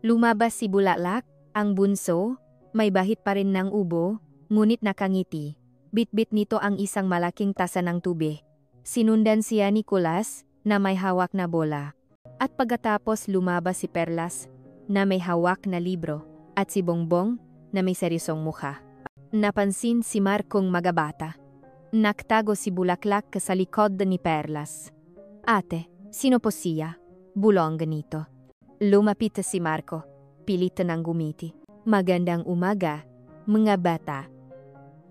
Lumabas si Bulaklak, ang bunso, may bahit pa rin ng ubo, ngunit nakangiti. Bit-bit nito ang isang malaking tasa ng tubig. Sinundan siya ni Nicolas, na may hawak na bola. At pagkatapos lumabas si Perlas, na may hawak na libro, at si Bongbong, na may seryosong mukha. Napansin si Marcong magabata. Naktago si Bulaklak sa likod ni Perlas. Ate, sino po siya? Bulong ganito. Lumapit si Marco. Pilit ng gumiti. Magandang umaga, mga bata.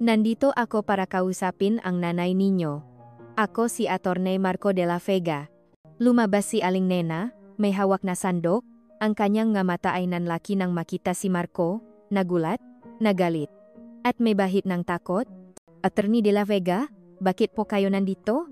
Nandito ako para kausapin ang nanay ninyo. Ako si Attorney Marco de la Vega. Lumabas si Aling Nena, may hawak na sandok. Ang kanyang mata ay nanlaki nang makita si Marco, nagulat, nagalit, at may bahit ng takot. Attorney de la Vega, bakit po kayo nandito?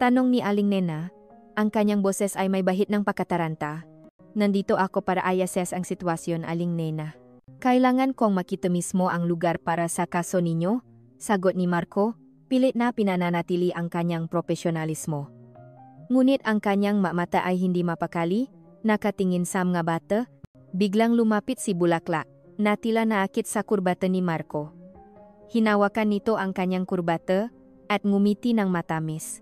Tanong ni Aling Nena. Ang kanyang boses ay may bahit ng pagkataranta. Nandito ako para i-assess ang sitwasyon, Aling Nena. Kailangan kong makita mismo ang lugar para sa kaso ninyo, sagot ni Marco, pilit na pinananatili ang kanyang profesionalismo. Ngunit ang kanyang mata ay hindi mapakali, nakatingin sa mga bata. Biglang lumapit si Bulaklak, na tila naakit sa kurbata ni Marco. Hinawakan nito ang kanyang kurbata, at ngumiti ng matamis.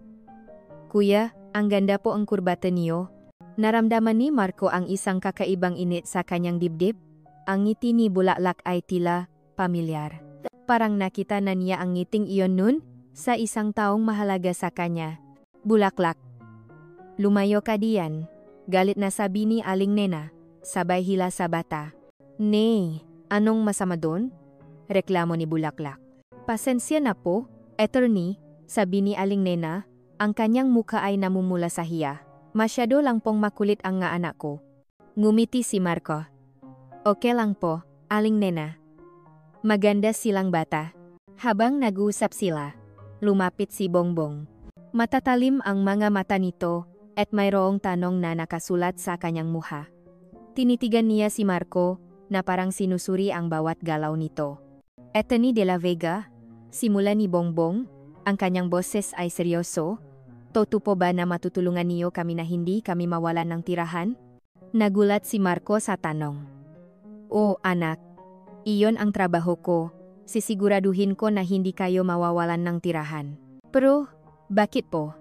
Kuya, ang ganda po ang kurbata niyo. Naramdaman ni Marco ang isang kakaibang init sa kanyang dibdib. Ang ngiti ni Bulaklak ay tila pamilyar. Parang nakita na niya ang ngiting iyon nun sa isang taong mahalaga sa kanya. Bulaklak. Lumayo ka diyan. Galit na sabi ni Aling Nena, sabay hila sa bata. Nay, anong masama doon? Reklamo ni Bulaklak. Pasensya na po, attorney, sabi ni Aling Nena, ang kanyang muka ay namumula sa hiya. Masyado lang pong makulit ang nga anak ko. Ngumiti si Marco. Okay lang po, Aling Nena. Maganda silang bata. Habang nag-uusap sila, lumapit si Bongbong. Matatalim ang mga mata nito, at mayroong tanong na nakasulat sa kanyang muha. Tinitigan niya si Marco, na parang sinusuri ang bawat galaw nito. Attorney de la Vega, simula ni Bongbong, ang kanyang boses ay seryoso. Totoo po ba na matutulungan niyo kami na hindi kami mawalan ng tirahan? Nagulat si Marco sa tanong. Oh anak, iyon ang trabaho ko. Sisiguraduhin ko na hindi kayo mawawalan ng tirahan. Pero, bakit po?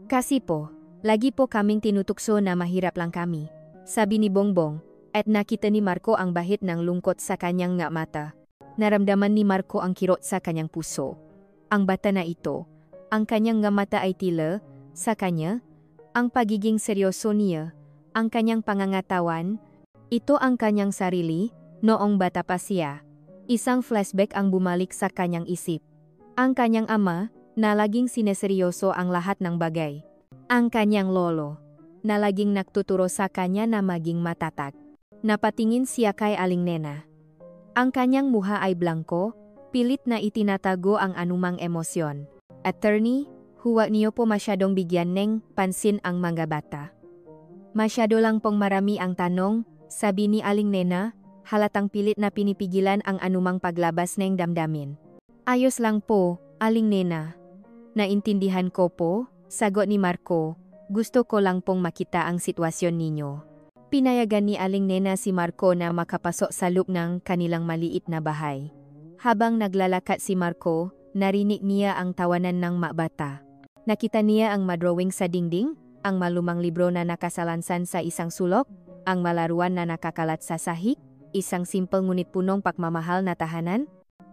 Kasi po, lagi po kaming tinutukso na mahirap lang kami. Sabi ni Bongbong, at nakita ni Marco ang bahit ng lungkot sa kanyang nga mata. Naramdaman ni Marco ang kirot sa kanyang puso. Ang bata na ito, ang kanyang nga mata ay tila, sa kanya, ang pagiging seryoso niya, ang kanyang pangangatawan, ito ang kanyang sarili, noong bata pa siya. Isang flashback ang bumalik sa kanyang isip. Ang kanyang ama, na laging sineseryoso ang lahat ng bagay. Ang kanyang lolo, na laging nagtuturo sa kanya na maging matatag. Napatingin siya kay Aling Nena. Ang kanyang muha ay blanko, pilit na itinatago ang anumang emosyon. Attorney, huwag niyo po masyadong bigyan ng pansin ang mga bata. Masyado lang pong marami ang tanong, sabi ni Aling Nena, halatang pilit na pinipigilan ang anumang paglabas ng damdamin. Ayos lang po, Aling Nena. Naintindihan ko po, sagot ni Marco. Gusto ko lang pong makita ang sitwasyon ninyo. Pinayagan ni Aling Nena si Marco na makapasok sa loob ng kanilang maliit na bahay. Habang naglalakad si Marco, narinig niya ang tawanan ng makbata. Nakita niya ang madrawing sa dingding, ang malumang libro na nakasalansan sa isang sulok, ang malaruan na nakakalat sa sahig, isang simple ngunit punong pagmamahal na tahanan.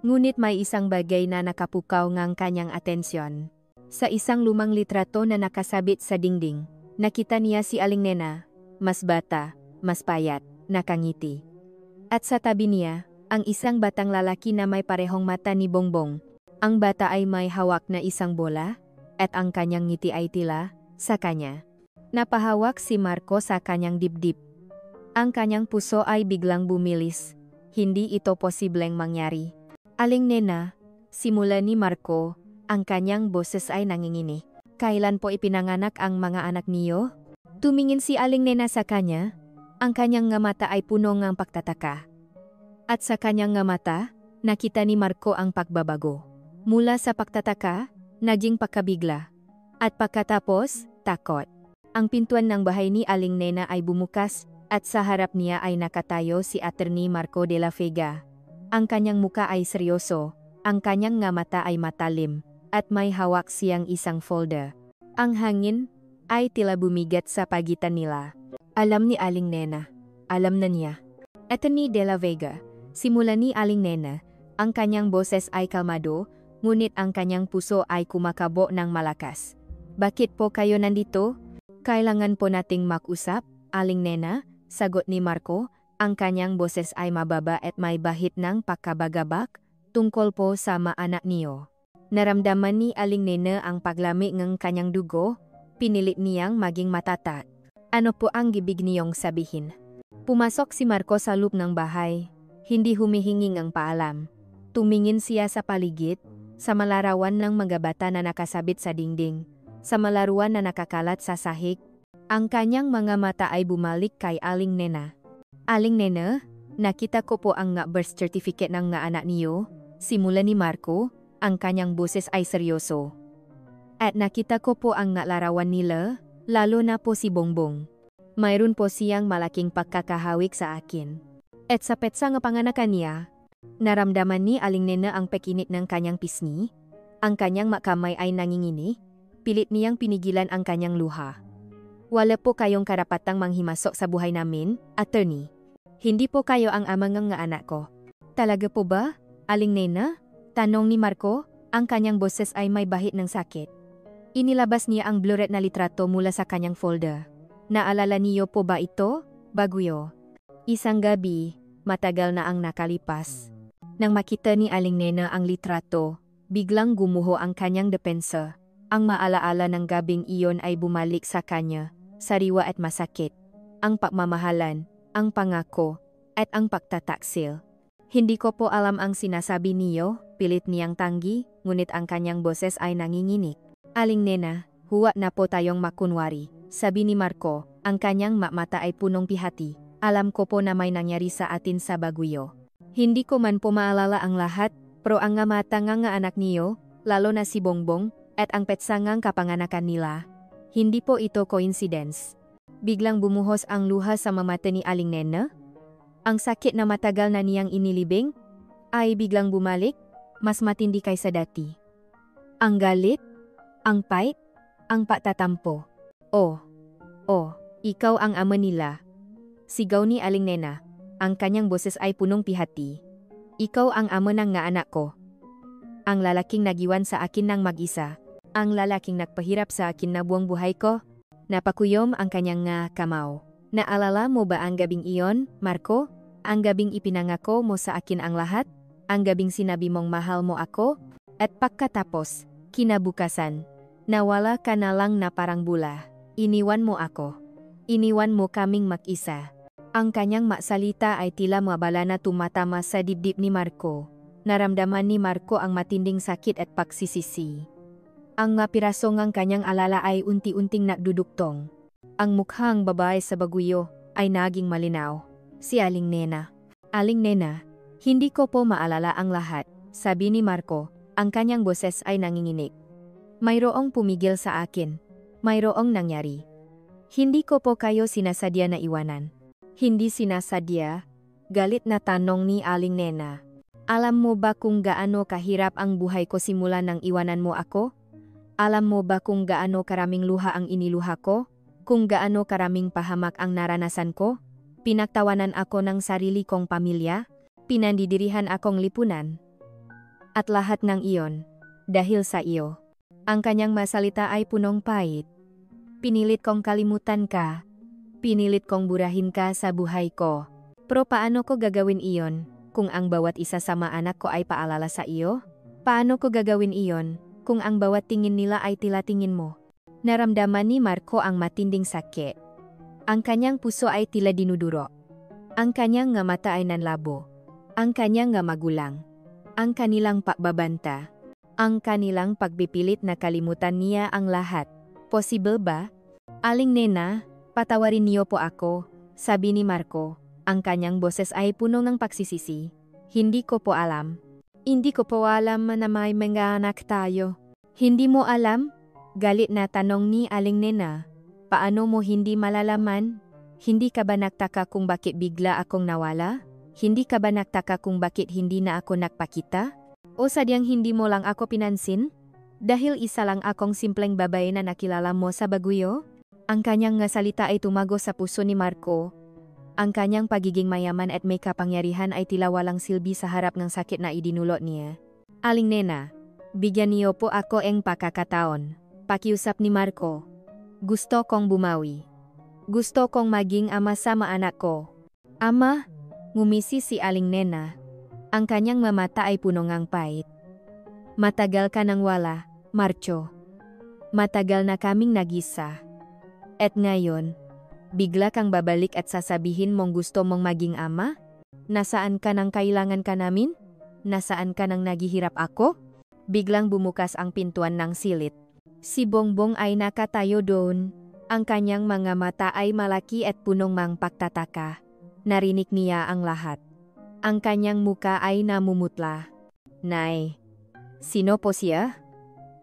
Ngunit may isang bagay na nakapukaw ngang kanyang atensyon. Sa isang lumang litrato na nakasabit sa dingding, nakita niya si Aling Nena, mas bata, mas payat, nakangiti. At sa tabi niya, ang isang batang lalaki na may parehong mata ni Bongbong. Ang bata ay may hawak na isang bola, at ang kanyang ngiti ay tila sa kanya. Napahawak si Marco sa kanyang dibdib. Ang kanyang puso ay biglang bumilis. Hindi ito posibleng mangyari. Aling Nena, simula ni Marco, ang kanyang boses ay nanginginig. Kailan po ipinanganak ang mga anak niyo? Tumingin si Aling Nena sa kanya. Ang kanyang nga mata ay puno ng pagtataka. At sa kanyang nga mata, nakita ni Marco ang pagbabago. Mula sa pagtataka, naging pagkabigla. At pagkatapos, takot. Ang pintuan ng bahay ni Aling Nena ay bumukas, at sa harap niya ay nakatayo si Attorney Marco de la Vega. Ang kanyang muka ay seryoso, ang kanyang nga mata ay matalim, at may hawak siyang isang folder. Ang hangin ay tila bumigat sa pagitan nila. Alam ni Aling Nena. Alam na niya. Attorney de la Vega, simula ni Aling Nena, ang kanyang boses ay kalmado, ngunit ang kanyang puso ay kumakabo ng malakas. Bakit po kayo nandito? Kailangan po nating mag-usap, Aling Nena, sagot ni Marco. Ang kanyang boses ay mababa at may bahid ng pagkabagabak, tungkol po sa mga anak niyo. Naramdaman ni Aling Nena ang paglami ng kanyang dugo, pinilit niyang maging matatat. Ano po ang ibig niyong sabihin? Pumasok si Marco sa loob ng bahay, hindi humihingi ng paalam. Tumingin siya sa paligid, sa malarawan ng mga bata na nakasabit sa dingding, sa malaruan na nakakalat sa sahig. Ang kanyang mga mata ay bumalik kay Aling Nena. Aling Nena, nakita ko po ang nga birth certificate ng nga anak niyo. Simula ni Marco, ang kanyang boses ay seryoso. At nakita ko po ang nga larawan nila, lalo na po si Bongbong. Mayroon po siyang malaking pagkakahawig sa akin. At sa petsa nga panganakan niya, naramdaman ni Aling Nena ang pekinit ng kanyang pisngi. Ang kanyang makamay ay nangingini, pilit niyang pinigilan ang kanyang luha. Wala po kayong karapatang manghimasok sa buhay namin, attorney. Hindi po kayo ang amang nga anak ko. Talaga po ba, Aling Nena? Tanong ni Marco, ang kanyang boses ay may bahid ng sakit. Inilabas niya ang blurred na litrato mula sa kanyang folder. Naalala niyo po ba ito, Baguyo? Isang gabi, matagal na ang nakalipas. Nang makita ni Aling Nena ang litrato, biglang gumuho ang kanyang depensa. Ang maalaala ng gabing iyon ay bumalik sa kanya, sariwa at masakit. Ang pagmamahalan, ang pangako, at ang pagtataksil. Hindi ko po alam ang sinasabi niyo, pilit niyang tanggi, ngunit ang kanyang boses ay nanginginig. Aling Nena, huwag na po tayong makunwari, sabi ni Marco, ang kanyang mata ay punong pihati. Alam ko po na may nangyari sa atin sa Baguyo. Hindi ko man po maalala ang lahat, pero ang nga mata nga anak niyo, lalo na si Bongbong, at ang petsangang kapanganakan nila. Hindi po ito coincidence. Biglang bumuhos ang luha sa mata ni Aling Nena. Ang sakit na matagal na niyang inilibing ay biglang bumalik, mas matindi kaysa dati. Ang galit, ang pait, ang pagtatampo. Oh, ikaw ang ama nila. Sigaw ni Aling Nena, ang kanyang boses ay punong pihati. Ikaw ang ama ng nga anak ko. Ang lalaking nagiwan sa akin ng mag-isa. Ang lalaking nagpahirap sa akin na buong buhay ko. Napakuyom ang kanyang nga kamao. Naalala mo ba ang gabing iyon, Marco? Ang gabing ipinangako mo sa akin ang lahat? Ang gabing sinabi mong mahal mo ako? At pagkatapos, kinabukasan, nawala ka na lang na parang bula. Iniwan mo ako. Iniwan mo kaming mag-isa. Ang kanyang maksalita ay tila mabala na tumatama sa dibdib ni Marco. Naramdaman ni Marco ang matinding sakit at pagsisisi. Ang nga piraso ngang kanyang alala ay unti-unting nagduduktong. Ang mukhang babae sa Baguyo ay naging malinaw. Si Aling Nena. Aling Nena, hindi ko po maalala ang lahat, sabi ni Marco. Ang kanyang boses ay nanginginig. Mayroong pumigil sa akin. Mayroong nangyari. Hindi ko po kayo sinasadya na iwanan. Hindi sinasadya? Galit na tanong ni Aling Nena. Alam mo ba kung gaano kahirap ang buhay ko simula nang iwanan mo ako? Alam mo ba kung gaano karaming luha ang iniluha ko? Kung gaano karaming pahamak ang naranasan ko? Pinagtawanan ako ng sarili kong pamilya? Pinandidirihan akong lipunan? At lahat ng iyon, dahil sa iyo. Ang kanyang masalita ay punong pait. Pinilit kong kalimutan ka. Pinilit kong burahin ka sa buhay ko. Pero paano ko gagawin iyon, kung ang bawat isa sa mga anak ko ay paalala sa iyo? Paano ko gagawin iyon, kung ang bawat tingin nila ay tila tingin mo? Naramdaman ni Marco ang matinding sakit. Ang kanyang puso ay tila dinuduro. Ang kanyang nga mata ay nanlabo. Ang kanyang nga magulang. Ang kanilang pagbabanta. Ang kanilang pagpipilit na kalimutan niya ang lahat. Posible ba? Aling Nena, patawarin niyo po ako, sabi ni Marco. Ang kanyang boses ay puno ng pagsisisi. Hindi ko po alam. Hindi ko po alam na may mga anak tayo. Hindi mo alam? Galit na tanong ni Aling Nena. Paano mo hindi malalaman? Hindi ka ba nagtaka kung bakit bigla akong nawala? Hindi ka ba nagtaka kung bakit hindi na ako nagpakita? O sadyang hindi mo lang ako pinansin? Dahil isa lang akong simpleng babae na nakilala mo sa Baguio? Ang kanyang nga salita ay tumago sa puso ni Marco. Ang kanyang pagiging mayaman at may kapangyarihan ay tila walang silbi sa harap ng sakit na idinulot niya. Aling Nena, bigyan niyo po ako ang pakakataon. Pakiusap ni Marco. Gusto kong bumawi. Gusto kong maging ama sa mga anak ko. Ama? Ngumisi si Aling Nena. Ang kanyang mamata ay puno ngang pait. Matagal ka nang wala, Marco. Matagal na kaming nag-isa. At ngayon, bigla kang babalik at sasabihin mong gusto mong maging ama? Nasaan ka nang kailangan ka namin? Nasaan ka nang naghihirap ako? Biglang bumukas ang pintuan ng silid. Si Bongbong ay nakatayo doon. Ang kanyang mga mata ay malaki at punong mang pagtataka. Narinig niya ang lahat. Ang kanyang muka ay namumutla. Nay, sino po siya?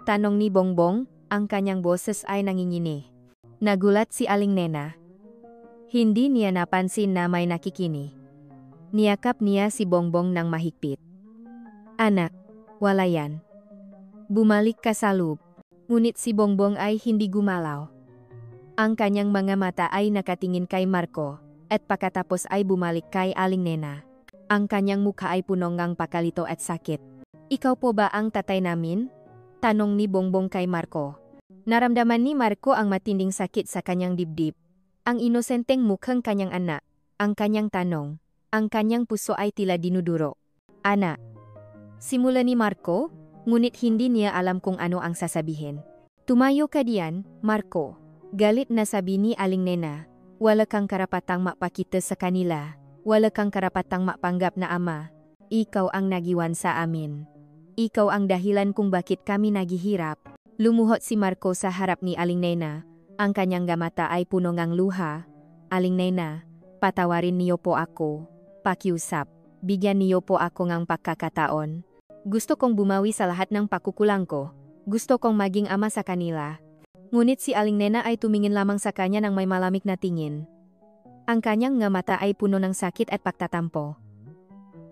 Tanong ni Bongbong, ang kanyang boses ay nangingini. Nagulat si Aling Nena. Hindi niya napansin na may nakikini. Niyakap niya si Bongbong ng mahigpit. Anak, wala yan. Bumalik ka sa loob. Ngunit si Bongbong ay hindi gumalaw. Ang kanyang mga mata ay nakatingin kay Marco, at pagkatapos ay bumalik kay Aling Nena. Ang kanyang mukha ay puno ngang pakalito at sakit. Ikaw po ba ang tatay namin? Tanong ni Bongbong kay Marco. Naramdaman ni Marco ang matinding sakit sa kanyang dibdib. Ang inosenteng mukhang kanyang anak, ang kanyang tanong, ang kanyang puso ay tila dinuduro. Anak. Simula ni Marco, ngunit hindi niya alam kung ano ang sasabihin. Tumayo ka diyan, Marco. Galit na sabi ni Aling Nena. Wala kang karapatang mapakita sa kanila. Wala kang karapatang mapanggap na ama. Ikaw ang nagiwan sa amin. Ikaw ang dahilan kung bakit kami naghihirap. Lumuhot si Marco sa harap ni Aling Nena. Ang kanyang mata ay puno ngang luha. Aling Nena, patawarin niyo po ako. Pakiusap, bigyan niyo po ako ng pagkakataon. Gusto kong bumawi sa lahat ng pakukulang ko. Gusto kong maging ama sa kanila. Ngunit si Aling Nena ay tumingin lamang sa kanya ng may malamig na tingin. Ang kanyang mata ay puno ng sakit at pagtatampo.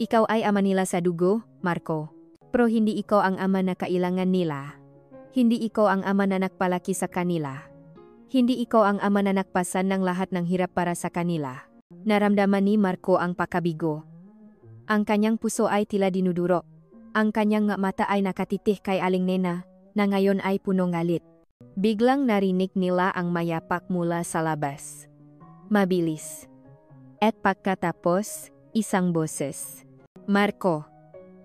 Ikaw ay ama nila sa dugo, Marco. Pero hindi ikaw ang ama na kailangan nila. Hindi ikaw ang ama na nagpalaki sa kanila. Hindi ikaw ang ama na nagpasan ng lahat ng hirap para sa kanila. Naramdaman ni Marco ang pakabigo. Ang kanyang puso ay tila dinuduro. Ang kanyang mata ay nakatitih kay Aling Nena, na ngayon ay punong galit. Biglang narinig nila ang mayapak mula sa labas. Mabilis. At pagkatapos, isang boses. Marco,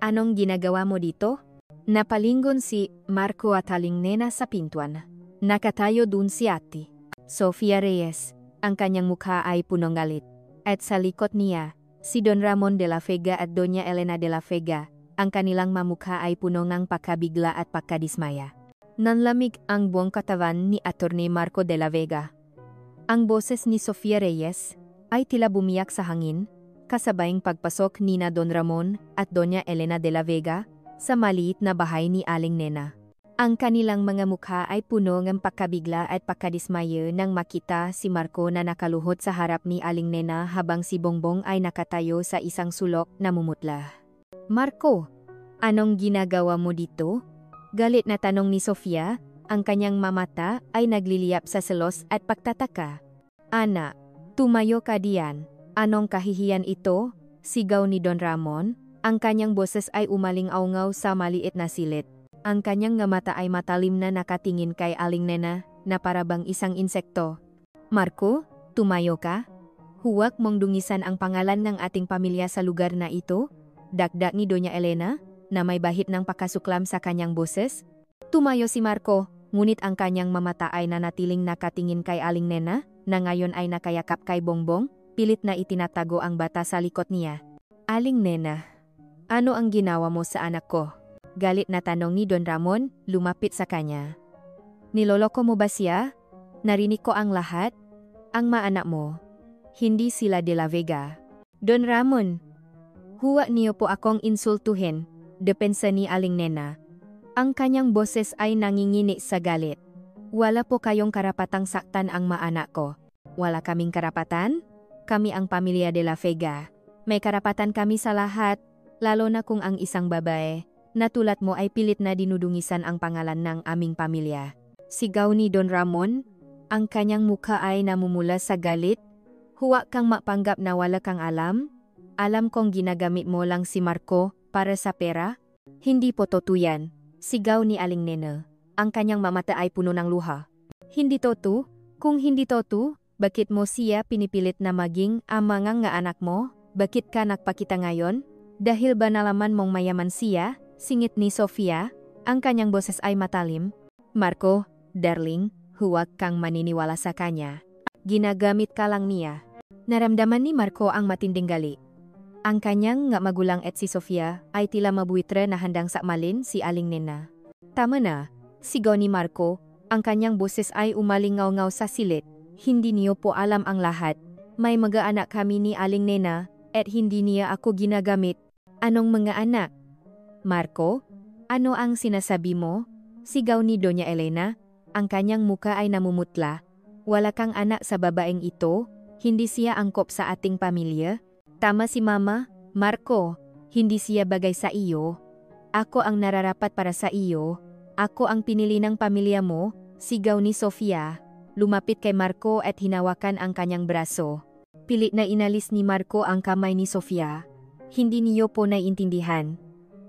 anong ginagawa mo dito? Napalingon si Marco at Aling Nena sa pintuan. Nakatayo dun si Ate Sofia Reyes. Ang kanyang mukha ay punong galit. At sa likod niya, si Don Ramon de la Vega at Doña Elena de la Vega. Ang kanilang mamukha ay puno ng pagkabigla at pagkadismaya. Nanlamig ang buong katawan ni Attorney Marco de la Vega. Ang boses ni Sofia Reyes ay tila bumiyak sa hangin, kasabayang pagpasok nina Don Ramon at Doña Elena de la Vega. sa maliit na bahay ni Aling Nena. Ang kanilang mga mukha ay puno ng pagkabigla at pagkadismaya nang makita si Marco na nakaluhod sa harap ni Aling Nena habang si Bongbong ay nakatayo sa isang sulok na mumutla. "Marco, anong ginagawa mo dito?" Galit na tanong ni Sofia, ang kanyang mamata ay nagliliyap sa selos at pagtataka. "Anak, tumayo ka diyan. Anong kahihiyan ito?" Sigaw ni Don Ramon, ang kanyang boses ay umaling-aungaw sa maliit na silit. Ang kanyang nga mata ay matalim na nakatingin kay Aling Nena na parabang isang insekto. "Marco, tumayo ka. Huwag mong dungisan ang pangalan ng ating pamilya sa lugar na ito," dagdag ni Doña Elena, na may bahid ng pakasuklam sa kanyang boses. Tumayo si Marco, ngunit ang kanyang mamata ay nanatiling nakatingin kay Aling Nena, na ngayon ay nakayakap kay Bongbong, pilit na itinatago ang bata sa likod niya. "Aling Nena, ano ang ginawa mo sa anak ko?" Galit na tanong ni Don Ramon, lumapit sa kanya. "Niloloko mo ba siya? Narinig ko ang lahat. Ang maanak mo, hindi sila de la Vega." "Don Ramon, huwag niyo po akong insultuhin," depensa ni Aling Nena. Ang kanyang boses ay nangingini sa galit. "Wala po kayong karapatang saktan ang maanak ko." "Wala kaming karapatan? Kami ang pamilya de la Vega. May karapatan kami sa lahat, lalo na kung ang isang babae na tulad mo ay pilit na dinudungisan ang pangalan ng aming pamilya." Sigaw ni Don Ramon, ang kanyang mukha ay namumula sa galit. "Huwag kang mapanggap na wala kang alam. Alam kong ginagamit mo lang si Marco para sa pera." "Hindi po totoo yan," sigaw ni Aling Nena. Ang kanyang mamata ay puno ng luha. "Hindi totoo? Kung hindi totoo, bakit mo siya pinipilit na maging ama nga anak mo? Bakit ka nagpakita ngayon? Dahil ba nalaman mong mayaman siya?" Singit ni Sofia, ang kanyang boses ay matalim. "Marco, darling, huwag kang maniniwala sa kanya. Ginagamit ka lang niya." Naramdaman ni Marco ang matinding gali. Ang kanyang nga magulang at si Sofia ay tila mabuitre na handang sakmalin si Aling Nena. "Tama na," sigaw ni Marco, ang kanyang boses ay umalingaw-ngaw sa silit. "Hindi niyo po alam ang lahat. May mga anak kami ni Aling Nena at hindi niya ako ginagamit." "Anong mga anak? Marco, ano ang sinasabi mo?" sigaw ni Doña Elena, ang kanyang muka ay namumutla. "Wala kang anak sa babaeng ito, hindi siya angkop sa ating pamilya." "Tama si Mama, Marco, hindi siya bagay sa iyo. Ako ang nararapat para sa iyo. Ako ang pinili ng pamilya mo," sigaw ni Sofia. Lumapit kay Marco at hinawakan ang kanyang braso. Pilit na inalis ni Marco ang kamay ni Sofia. "Hindi niyo po naiintindihan.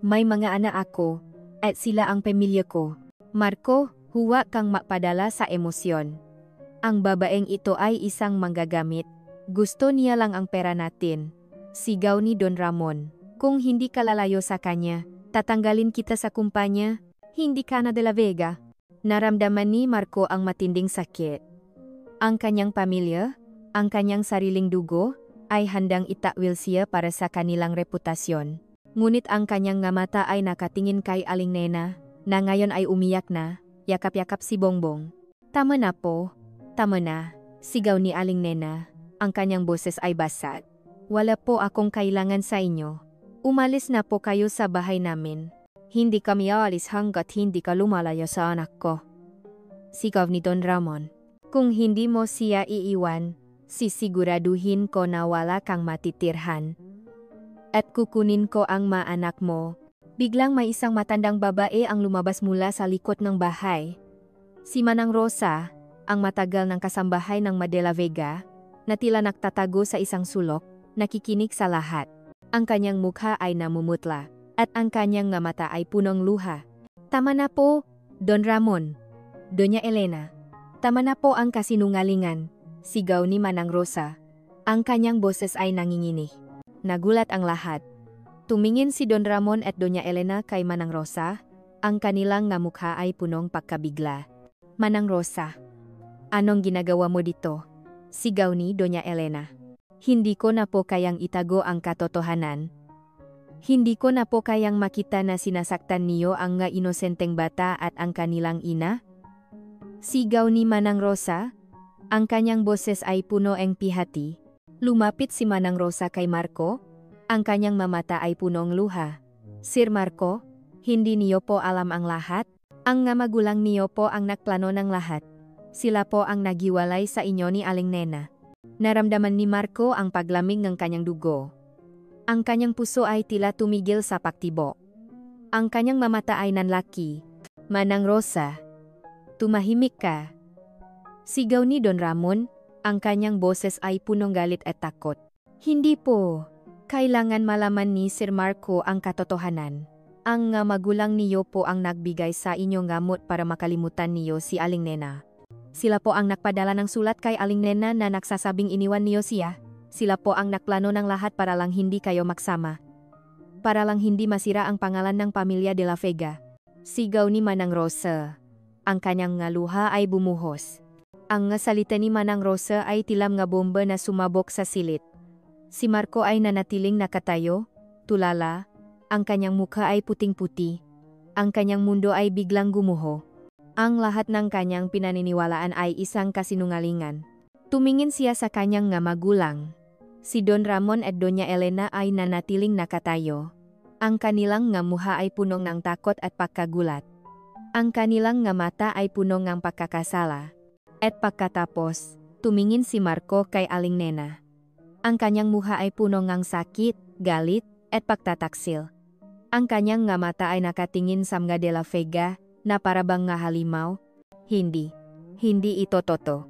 May mga anak ako, at sila ang pamilya ko. Marco, huwag kang mapadala sa emosyon. Ang babaeng ito ay isang manggagamit. Gusto niya lang ang pera natin." Sigaw ni Don Ramon. "Kung hindi ka lalayo sa kanya, tatanggalin kita sa kumpanya. Hindi ka na de la Vega." Naramdaman ni Marco ang matinding sakit. Ang kanyang pamilya, ang kanyang sariling dugo, ay handang itakwil siya para sa kanilang reputasyon. Ngunit ang kanyang nga mata ay nakatingin kay Aling Nena, na ngayon ay umiyak na, yakap-yakap si Bongbong. "Tama na po, tama na," sigaw ni Aling Nena, ang kanyang boses ay basat. "Wala po akong kailangan sa inyo. Umalis na po kayo sa bahay namin. Hindi kami aalis hanggat hindi ka lumalayo sa anak ko." Sigaw ni Don Ramon. "Kung hindi mo siya iiwan, sisiguraduhin ko na wala kang matitirhan. At kukunin ko ang maanak mo." Biglang may isang matandang babae ang lumabas mula sa likod ng bahay. Si Manang Rosa, ang matagal ng kasambahay ng Madela Vega, na tila nagtatago sa isang sulok, nakikinig sa lahat. Ang kanyang mukha ay namumutla, at ang kanyang nga mata ay punong luha. "Tama na po, Don Ramon. Doña Elena. Tama na po ang kasinungalingan," sigaw ni Manang Rosa. Ang kanyang boses ay nanginginig. Nagulat ang lahat. Tumingin si Don Ramon at Doña Elena kay Manang Rosa, ang kanilang nga mukha ay punong pagkabigla. "Manang Rosa, anong ginagawa mo dito?" sigaw ni Doña Elena. "Hindi ko na po kayang itago ang katotohanan. Hindi ko na po kayang makita na sinasaktan niyo ang nga inosenteng bata at ang kanilang ina." Sigaw ni Manang Rosa, ang kanyang boses ay puno ng pihati. Lumapit si Manang Rosa kay Marco, ang kanyang mamata ay punong luha. "Sir Marco, Hindi niyo po alam ang lahat? Ang nga magulang niyo po ang nagplano ng lahat. Sila po ang nagiwalay sa inyo ni Aling Nena. Naramdaman ni Marco ang paglamig ng kanyang dugo. Ang kanyang puso ay tila tumigil sa pagtibok. Ang kanyang mamata ay nanlaki. Manang Rosa, tumahimik ka. Sigaw ni Don Ramon, ang kanyang boses ay punong galit at takot. Hindi po. Kailangan malaman ni Sir Marco ang katotohanan. Ang nga magulang niyo po ang nagbigay sa inyong gamot para makalimutan niyo si Aling Nena. Sila po ang nagpadala ng sulat kay Aling Nena na nagsasabing iniwan niyo siya. Sila po ang nagplano ng lahat para lang hindi kayo magsama. Para lang hindi masira ang pangalan ng pamilya de la Vega. Sigaw ni Manang Rosa. Ang kanyang nga luha ay bumuhos. Ang nga salita ni Manang Rosa ay tilam nga bomba na sumabog sa silit. Si Marco ay nanatiling nakatayo, tulala. Ang kanyang mukha ay puting-puti. Ang kanyang mundo ay biglang gumuho. Ang lahat ng kanyang pinaniniwalaan ay isang kasinungalingan. Tumingin siya sa kanyang nga magulang. Si Don Ramon at Doña Elena ay nanatiling nakatayo. Ang kanilang nga mukha ay puno ng takot at pagkagulat. Ang kanilang nga mata ay puno ng pagkakasala. At pagkatapos, tumingin si Marco kay Aling Nena. Ang kanyang mukha ay puno ng sakit, galit, at pagtataksil. Ang kanyang nga mata ay nakatingin sa mga de la Vega na parabang nga halimaw. Hindi ito totoo.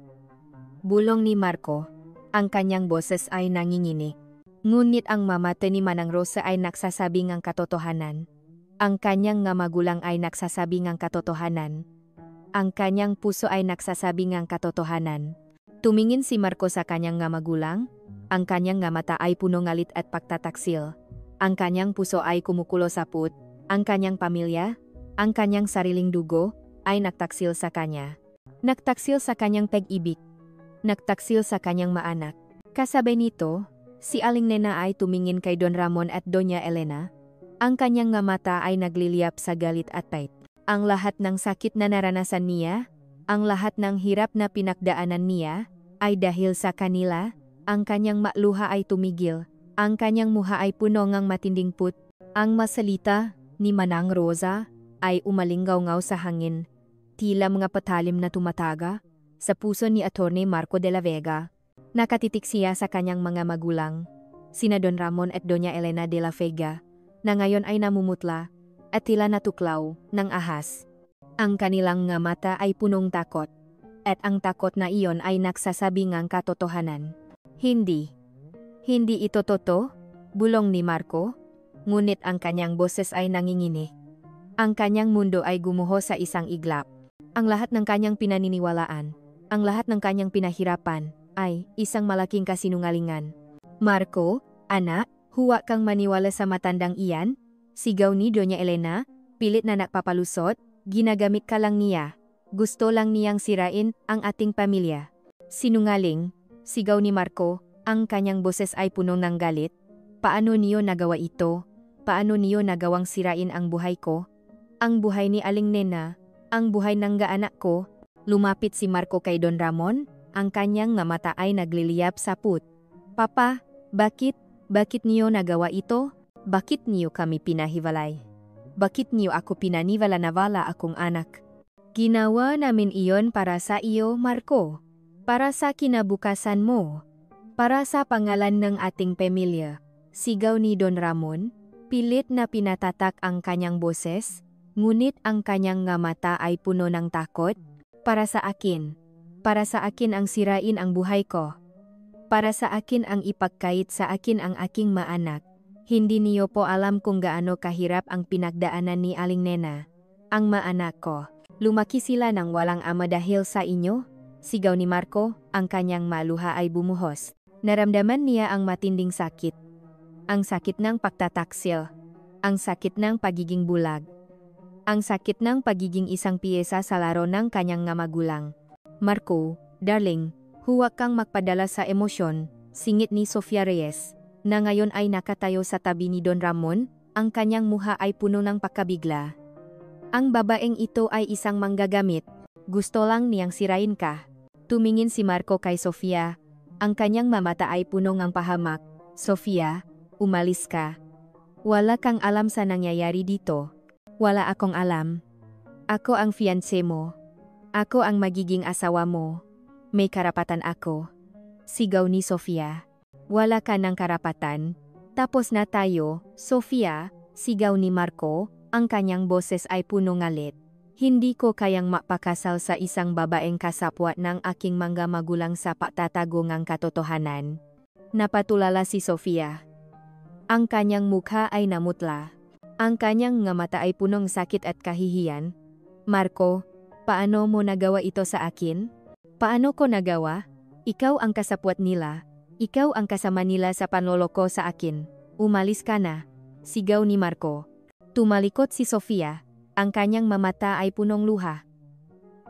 Bulong ni Marco. Ang kanyang boses ay nanginginig. Ngunit ang mamata ni Manang Rosa ay nagsasabing ang katotohanan. Ang kanyang nga magulang ay nagsasabing ang katotohanan. Ang kanyang puso ay nagsasabing ang katotohanan. Tumingin si Marco sa kanyang nga magulang. Ang kanyang nga mata ay puno ngalit at pagtataksil. Ang kanyang puso ay kumukulo sa put. Ang kanyang pamilya, ang kanyang sariling dugo, ay nagtaksil sa kanya. Nagtaksil sa kanyang pag-ibig. Nagtaksil sa kanyang maanak. Kasabay nito, si Aling Nena ay tumingin kay Don Ramon at Doña Elena. Ang kanyang nga mata ay nagliliyap sa galit at pait. Ang lahat ng sakit na naranasan niya, ang lahat ng hirap na pinagdaanan niya, ay dahil sa kanila. Ang kanyang maluha ay tumigil. Ang kanyang muha ay puno ng matinding put. Ang masalita ni Manang Rosa ay umalingaw-ngaw sa hangin. Tila mga patalim na tumataga sa puso ni Attorney Marco de la Vega. Nakatitik siya sa kanyang mga magulang, sina Don Ramon at Doña Elena de la Vega, na ngayon ay namumutla at tila natuklaw ng ahas. Ang kanilang nga mata ay punong takot, at ang takot na iyon ay nagsasabi ng katotohanan. Hindi ito totoo, bulong ni Marco, ngunit ang kanyang boses ay nanginginig. Ang kanyang mundo ay gumuho sa isang iglap. Ang lahat ng kanyang pinaniniwalaan, ang lahat ng kanyang pinahirapan, ay isang malaking kasinungalingan. Marco, anak, huwag kang maniwala sa matandang iyan, sigaw ni Doña Elena, pilit na nagpapalusot, ginagamit ka lang niya. Gusto lang niyang sirain ang ating pamilya. Sinungaling, sigaw ni Marco. Ang kanyang boses ay puno ng galit. Paano niyo nagawa ito? Paano niyo nagawang sirain ang buhay ko? Ang buhay ni Aling Nena, ang buhay ng gaanak ko. Lumapit si Marco kay Don Ramon, ang kanyang nga mata ay nagliliyap sa put. Papa, bakit niyo nagawa ito? Bakit niyo kami pinahiwalay? Bakit niyo ako pinaniwala-nawala akong anak? Ginawa namin iyon para sa iyo, Marco. Para sa kinabukasan mo. Para sa pangalan ng ating pamilya, sigaw ni Don Ramon, pilit na pinatatak ang kanyang boses, ngunit ang kanyang nga mata ay puno ng takot. Para sa akin ang sirain ang buhay ko. Para sa akin ang ipagkait sa akin ang aking maanak. Hindi niyo po alam kung gaano kahirap ang pinagdaanan ni Aling Nena. Ang maanak ko, lumaki sila ng walang ama dahil sa inyo. Sigaw ni Marco, ang kanyang maluha ay bumuhos. Naramdaman niya ang matinding sakit. Ang sakit ng pagtataksil. Ang sakit ng pagiging bulag. Ang sakit ng pagiging isang piyesa sa laro ng kanyang nga magulang. Marco, darling, huwag kang magpadala sa emosyon, singit ni Sofia Reyes, na ngayon ay nakatayo sa tabi ni Don Ramon, ang kanyang muha ay puno ng pagkabigla. Ang babaeng ito ay isang manggagamit. Gusto lang niyang sirain ka. Tumingin si Marco kay Sofia. Ang kanyang mamata ay puno ng pahamak. Sofia, umalis ka. Wala kang alam sa nangyayari dito. Wala akong alam. Ako ang fiancé mo. Ako ang magiging asawa mo. May karapatan ako. Sigaw ni Sofia. Wala ka ng karapatan. Tapos na tayo, Sofia, sigaw ni Marco, ang kanyang boses ay puno galit. Hindi ko kayang mapakasal sa isang babaeng kasapwa ng aking mga magulang sa pagtatago ng katotohanan. Napatulala si Sofia. Ang kanyang mukha ay namutla. Ang kanyang nga mata ay punong sakit at kahihiyan. Marco, paano mo nagawa ito sa akin? Paano ko nagawa? Ikaw ang kasapwat nila. Ikaw ang kasama nila sa panloloko sa akin. Umalis ka na. Sigaw ni Marco. Tumalikot si Sofia. Ang kanyang mamata ay punong luha.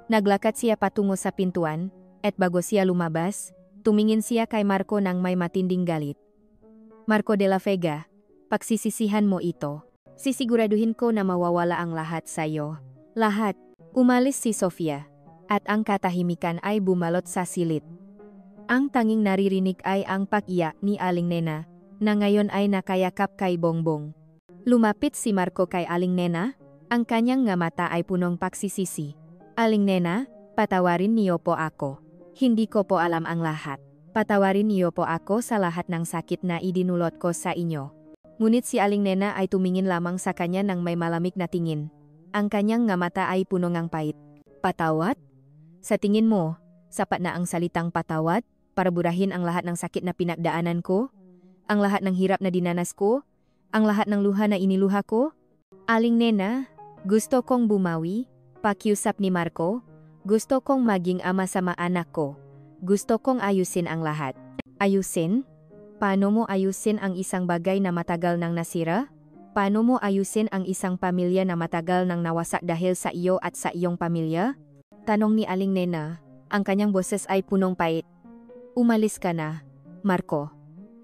Naglakad siya patungo sa pintuan, at bago siya lumabas, tumingin siya kay Marco nang may matinding galit. Marco de la Vega, pagsisisihan mo ito. Sisiguraduhin ko na mawawala ang lahat sa'yo. Lahat. Umalis si Sofia. At ang katahimikan ay bumalot sa silid. Ang tanging naririnig ay ang pag-iyak ni Aling Nena, na ngayon ay nakayakap kay Bongbong. Lumapit si Marco kay Aling Nena, ang kanyang nga mata ay punong pagsisisi. Aling Nena, patawarin niyo po ako. Hindi ko po alam ang lahat. Patawarin niyo po ako sa lahat ng sakit na idinulot ko sa inyo. Ngunit si Aling Nena ay tumingin lamang sa kanya ng may malamig na tingin. Ang kanyang nga mata ay puno ng pait. Patawad? Sa tingin mo, sapat na ang salitang patawad para burahin ang lahat ng sakit na pinagdaanan ko? Ang lahat ng hirap na dinanas ko? Ang lahat ng luha na iniluha ko? Aling Nena, gusto kong bumawi, pakiusap ni Marco. Gusto kong maging ama sa mga anak ko. Gusto kong ayusin ang lahat. Ayusin? Paano mo ayusin ang isang bagay na matagal nang nasira? Paano mo ayusin ang isang pamilya na matagal nang nawasak dahil sa iyo at sa iyong pamilya? Tanong ni Aling Nena, ang kanyang boses ay punong pait. Umalis ka na, Marco.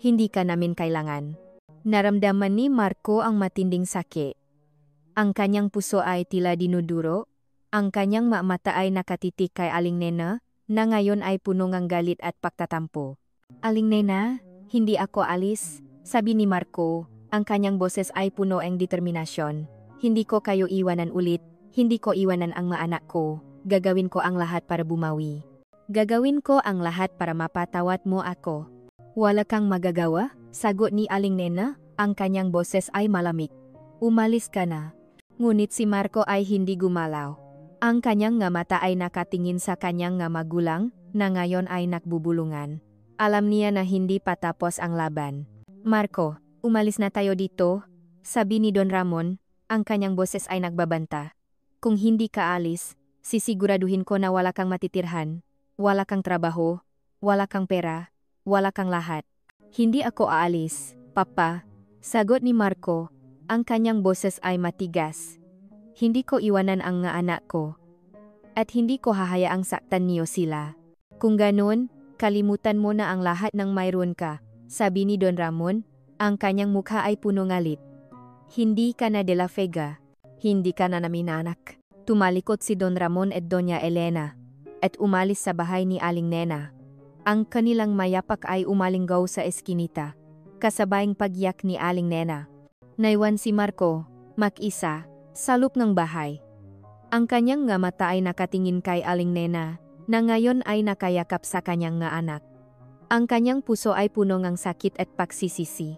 Hindi ka namin kailangan. Naramdaman ni Marco ang matinding sakit. Ang kanyang puso ay tila dinuduro. Ang kanyang mata ay nakatitik kay Aling Nena, na ngayon ay puno ng galit at pagtatampo. Aling Nena, hindi ako alis, sabi ni Marco. Ang kanyang boses ay puno ng determinasyon. Hindi ko kayo iwanan ulit, hindi ko iwanan ang mga anak ko. Gagawin ko ang lahat para bumawi. Gagawin ko ang lahat para mapatawad mo ako. Wala kang magagawa, sagot ni Aling Nena, ang kanyang boses ay malamig. Umalis ka na. Ngunit si Marco ay hindi gumalaw. Ang kanyang nga mata ay nakatingin sa kanyang nga magulang, na ngayon ay nakbubulungan. Alam niya na hindi patapos ang laban. Marco, umalis na tayo dito, sabi ni Don Ramon, ang kanyang boses ay nagbabanta. Kung hindi ka alis, sisiguraduhin ko na wala kang matitirhan, wala kang trabaho, wala kang pera, wala kang lahat. Hindi ako aalis, Papa, sagot ni Marco, ang kanyang boses ay matigas. Hindi ko iwanan ang nga anak ko. At hindi ko hahayaang saktan niyo sila. Kung ganun, kalimutan mo na ang lahat ng mayroon ka, sabi ni Don Ramon. Ang kanyang mukha ay puno ngalit. Hindi ka na de la Vega. Hindi ka na namin anak. Tumalikot si Don Ramon at Doña Elena. At umalis sa bahay ni Aling Nena. Ang kanilang mayapak ay umalinggaw sa eskinita. Kasabayang pagyak ni Aling Nena. Naiwan si Marco, mag-isa, sa loob ng bahay. Ang kanyang nga mata ay nakatingin kay Aling Nena, na ngayon ay nakayakap sa kanyang nga anak. Ang kanyang puso ay puno ng sakit at pagsisisi.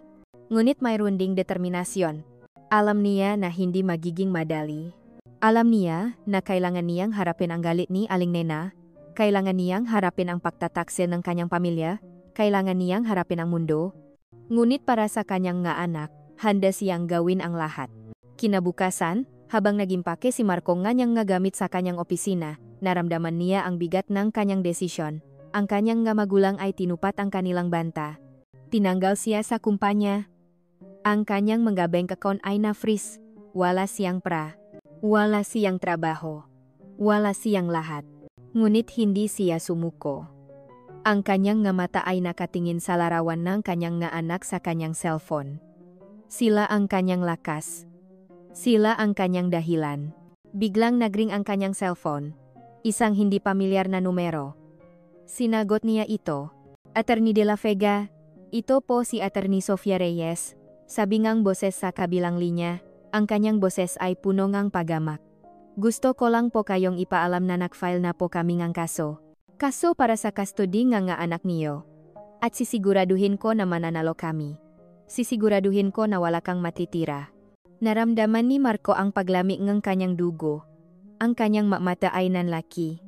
Ngunit mayroon ding determinasyon. Alam niya na hindi magiging madali. Alam niya na kailangan niyang harapin ang galit ni Aling Nena, kailangan niyang harapin ang pagtataksil ng kanyang pamilya, kailangan niyang harapin ang mundo. Ngunit para sa kanyang nga anak, handa siyang gawin ang lahat. Kinabukasan, habang nagimpake si Marco nga niyang nga gamit sa kanyang opisina, naramdaman niya ang bigat ng kanyang desisyon. Ang kanyang nga magulang ay tinupat ang kanilang banta. Tinanggal siya sa kumpanya. Ang kanyang mga bank account ay na-freeze. Wala siyang pra. Wala siyang trabaho. Wala siyang lahat. Ngunit hindi siya sumuko. Ang kanyang nga mata ay nakatingin sa larawan ng kanyang nga anak sa kanyang cellphone. Sila ang kanyang lakas. Sila ang kanyang dahilan. Biglang nagring ang kanyang cellphone. Isang hindi pamilyar na numero. Sinagot niya ito. Attorney de la Vega, ito po si Attorney Sofia Reyes. Sabi ngang boses sa kabilang linya, Ang kanyang boses ay puno ngang pagamak. Gusto ko lang po kayong ipaalam na nag-file na po kami ngang kaso. Kaso para sa custody nga anak niyo. At sisiguraduhin ko na mananalo kami. Sisiguraduhin ko na wala kang matitira. Naramdaman ni Marco ang paglami ng kanyang dugo. Ang kanyang mata ay nanlaki.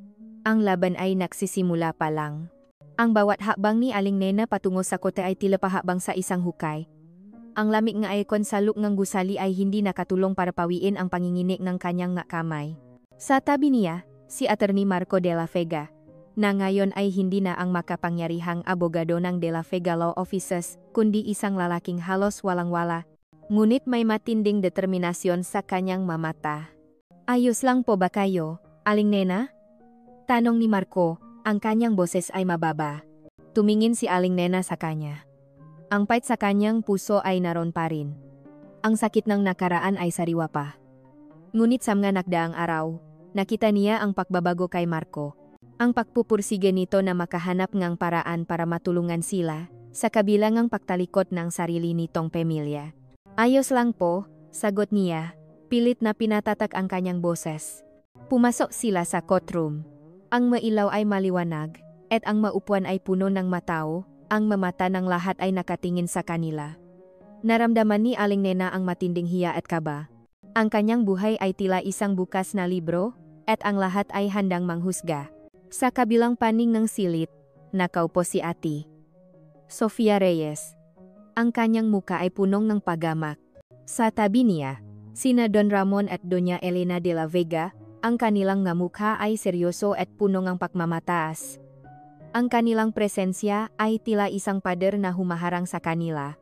Ang laban ay nagsisimula pa lang. Ang bawat hakbang ni Aling Nena patungo sa kote ay tila pahakbang sa isang hukay. Ang lamig nga aircon sa look ng gusali ay hindi nakatulong para pawiin ang panginginig ng kanyang kamay. Sa tabi niya, si Attorney Marco de la Vega, na ngayon ay hindi na ang makapangyarihang abogado ng de la Vega Law Offices, kundi isang lalaking halos walang-wala. Ngunit may matinding determinasyon sa kanyang mamata. Ayos lang po ba kayo, Aling Nena? Tanong ni Marco, ang kanyang boses ay mababa. Tumingin si Aling Nena sa kanya. Ang pait sa kanyang puso ay naroon pa rin. Ang sakit ng nakaraan ay sariwa pa. Ngunit sa mga nakdaang araw, nakita niya ang pagbabago kay Marco. Ang pagpupursige nito na makahanap ng paraan para matulungan sila, sa kabilang ang pagtalikod ng sarili nitong pamilya. Ayos lang po, sagot niya, pilit na pinatatak ang kanyang boses. Pumasok sila sa courtroom. Ang mailaw ay maliwanag, at ang maupuan ay puno ng matao. Ang mamata ng lahat ay nakatingin sa kanila. Naramdaman ni Aling Nena ang matinding hiya at kaba. Ang kanyang buhay ay tila isang bukas na libro, at ang lahat ay handang manghusga. Sa kabilang paning ng silid, nakaupo si Ate Sofia Reyes. Ang kanyang muka ay punong ng pagamak. Sa tabi niya, sina Don Ramon at Doña Elena de la Vega, ang kanilang mukha ay seryoso at puno ng pagmamataas. Ang kanilang presensya ay tila isang pader na humaharang sa kanila.